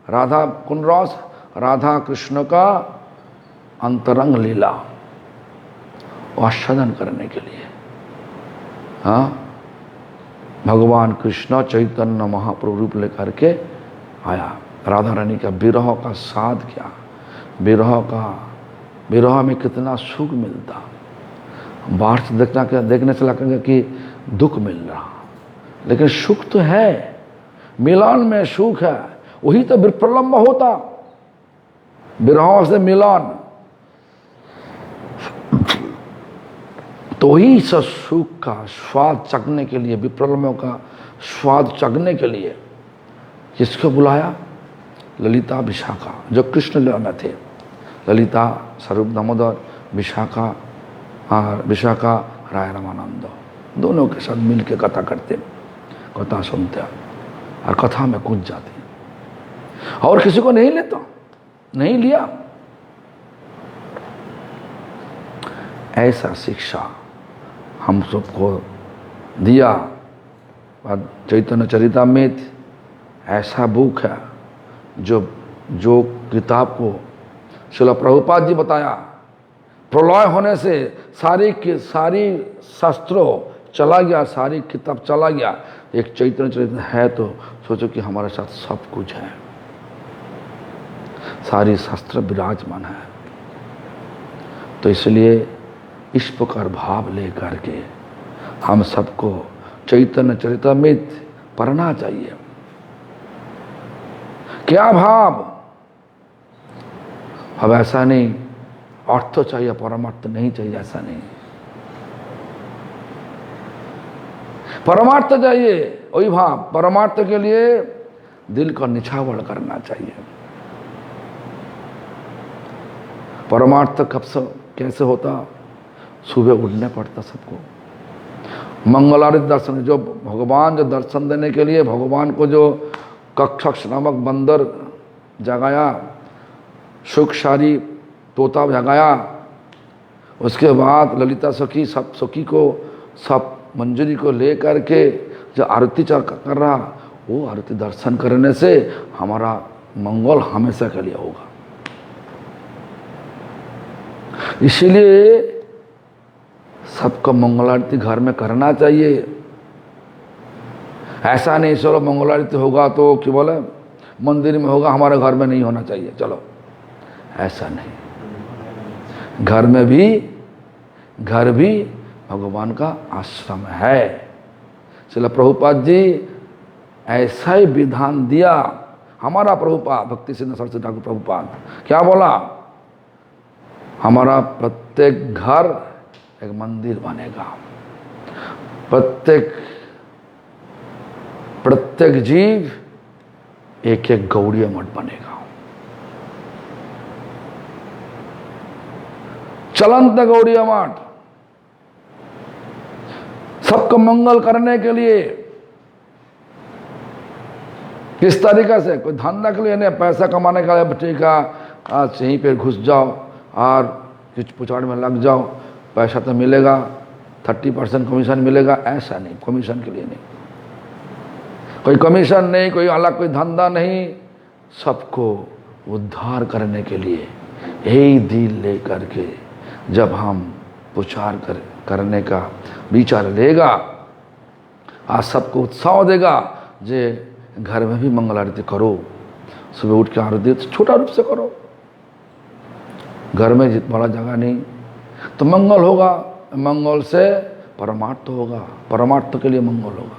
राधा, कौन रस? राधा कृष्ण का अंतरंग लीला आस्वादन करने के लिए, हाँ, भगवान कृष्ण चैतन्य महाप्रभु रूप लेकर के आया। राधा रानी का विरह का साध क्या, विरह में कितना सुख मिलता। बाहर से देखने से लगेगा कि दुख मिल रहा, लेकिन सुख तो है, मिलन में सुख है। वही तो विप्रलंब होता, विरह से मिलन, तो ही सुख का स्वाद चखने के लिए, विप्रलंब का स्वाद चखने के लिए किसको बुलाया? ललिता विशाखा, जो कृष्ण लीला में थे। ललिता स्वरूप दामोदर, विशाखा और विशाखा राय रामानंद, दोनों के साथ मिल के कथा करते, कथा सुनते और कथा में कूद जाते, और किसी को नहीं लेता, नहीं लिया। ऐसा शिक्षा हम सबको दिया। चैतन्य चरितामृत ऐसा बुक है जो किताब को श्रील प्रभुपाद जी बताया, प्रलय होने से सारी शास्त्रों चला गया, सारी किताब चला गया, एक चैतन्य चरित्र है तो सोचो कि हमारे साथ सब कुछ है, सारी शास्त्र विराजमान है। तो इसलिए इस प्रकार भाव लेकर के हम सबको चैतन्य चरितामृत पढ़ना चाहिए। क्या भाव? अब ऐसा नहीं अर्थ चाहिए परमार्थ नहीं चाहिए, ऐसा नहीं, परमार्थ चाहिए वही भाव। परमार्थ के लिए दिल का निछावर करना चाहिए। परमार्थ कब से कैसे होता? सुबह उठने पड़ता सबको, मंगलारती दर्शन, जो भगवान जो दर्शन देने के लिए भगवान को जो कक्षक्ष नामक बंदर जगाया, सुखसारी तोता जगाया, उसके बाद ललिता सखी सब सखी को सब मंजरी को ले करके जो आरती कर रहा, वो आरती दर्शन करने से हमारा मंगल हमेशा के लिए होगा। इसीलिए सबको मंगलारती घर में करना चाहिए। ऐसा नहीं चलो मंगलारती होगा तो क्या बोले मंदिर में होगा, हमारे घर में नहीं होना चाहिए, चलो, ऐसा नहीं। घर भी भगवान का आश्रम है। चलो प्रभुपाद जी ऐसा ही विधान दिया। हमारा प्रभुपाद भक्ति सिद्धांत सरस्वती ठाकुर प्रभुपाद क्या बोला? हमारा प्रत्येक घर एक मंदिर बनेगा, प्रत्येक जीव एक एक गौड़ीय मठ बनेगा, चलंत गौड़ीय मठ, सबको मंगल करने के लिए। किस तरीका से? कोई धंधा के लिए नहीं, पैसा कमाने का ठीक है, आज यहीं पे घुस जाओ और कुछ पुछाड़ में लग जाओ, पैसा तो मिलेगा, 30% कमीशन मिलेगा, ऐसा नहीं, कमीशन के लिए नहीं, कोई कमीशन नहीं, कोई अलग कोई धंधा नहीं, सबको उद्धार करने के लिए यही दिल लेकर के जब हम पुचार करने का विचार लेगा, आज सबको उत्साह देगा जे घर में भी मंगल आरती करो, सुबह उठ के आरती छोटा रूप से करो, घर में बड़ा जगह नहीं तो मंगल होगा, मंगल से परमार्थ होगा, परमार्थ के लिए मंगल होगा।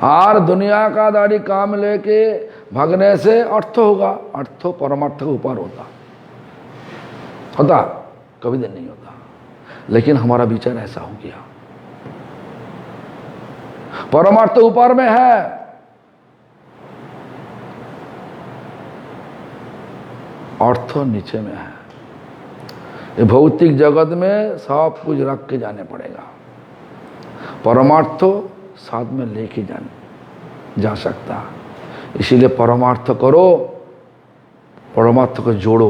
और दुनिया का दाढ़ी काम लेके भागने से अर्थ होगा, अर्थ परमार्थ के ऊपर होता कभी दिन नहीं होता। लेकिन हमारा विचार ऐसा हो गया, परमार्थ ऊपर में है, अर्थ नीचे में है। ये भौतिक जगत में सब कुछ रख के जाने पड़ेगा, परमार्थ तो साथ में लेके जा सकता। इसीलिए परमार्थ करो, परमार्थ को जोड़ो,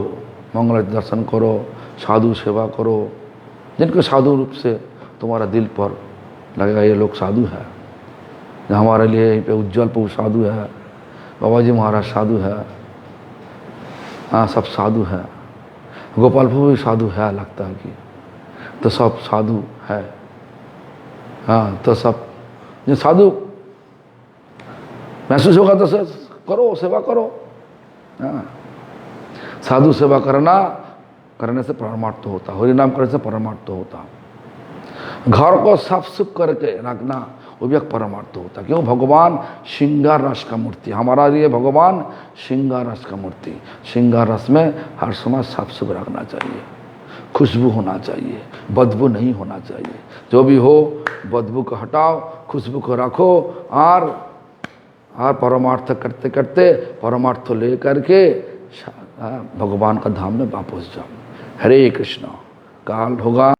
मंगल दर्शन करो, साधु सेवा करो, जिनको साधु रूप से तुम्हारा दिल पर लगेगा ये लोग साधु है, हमारे लिए यहीं पे उज्जवलपुर साधु है, बाबा जी महाराज साधु है, हाँ सब साधु है, गोपालपुर भी साधु है, लगता है कि तो सब साधु है, हाँ तो सब जो साधु महसूस होगा तो करो, सेवा करो। हाँ साधु सेवा करने से परमार्थ होता, हरि नाम करने से परमार्थ होता, घर को साफ सुफ करके रखना वो भी एक परमार्थ होता। क्यों? भगवान श्रृंगार रस का मूर्ति, हमारा लिए भगवान श्रृंगार रस का मूर्ति। श्रृंगार रस में हर समय साफ सुफ रखना चाहिए, खुशबू होना चाहिए, बदबू नहीं होना चाहिए। जो भी हो बदबू को हटाओ, खुशबू को रखो, और परमार्थ करते करते परमार्थ ले करके भगवान का धाम में वापस जाओ। हरे कृष्ण। काल होगा।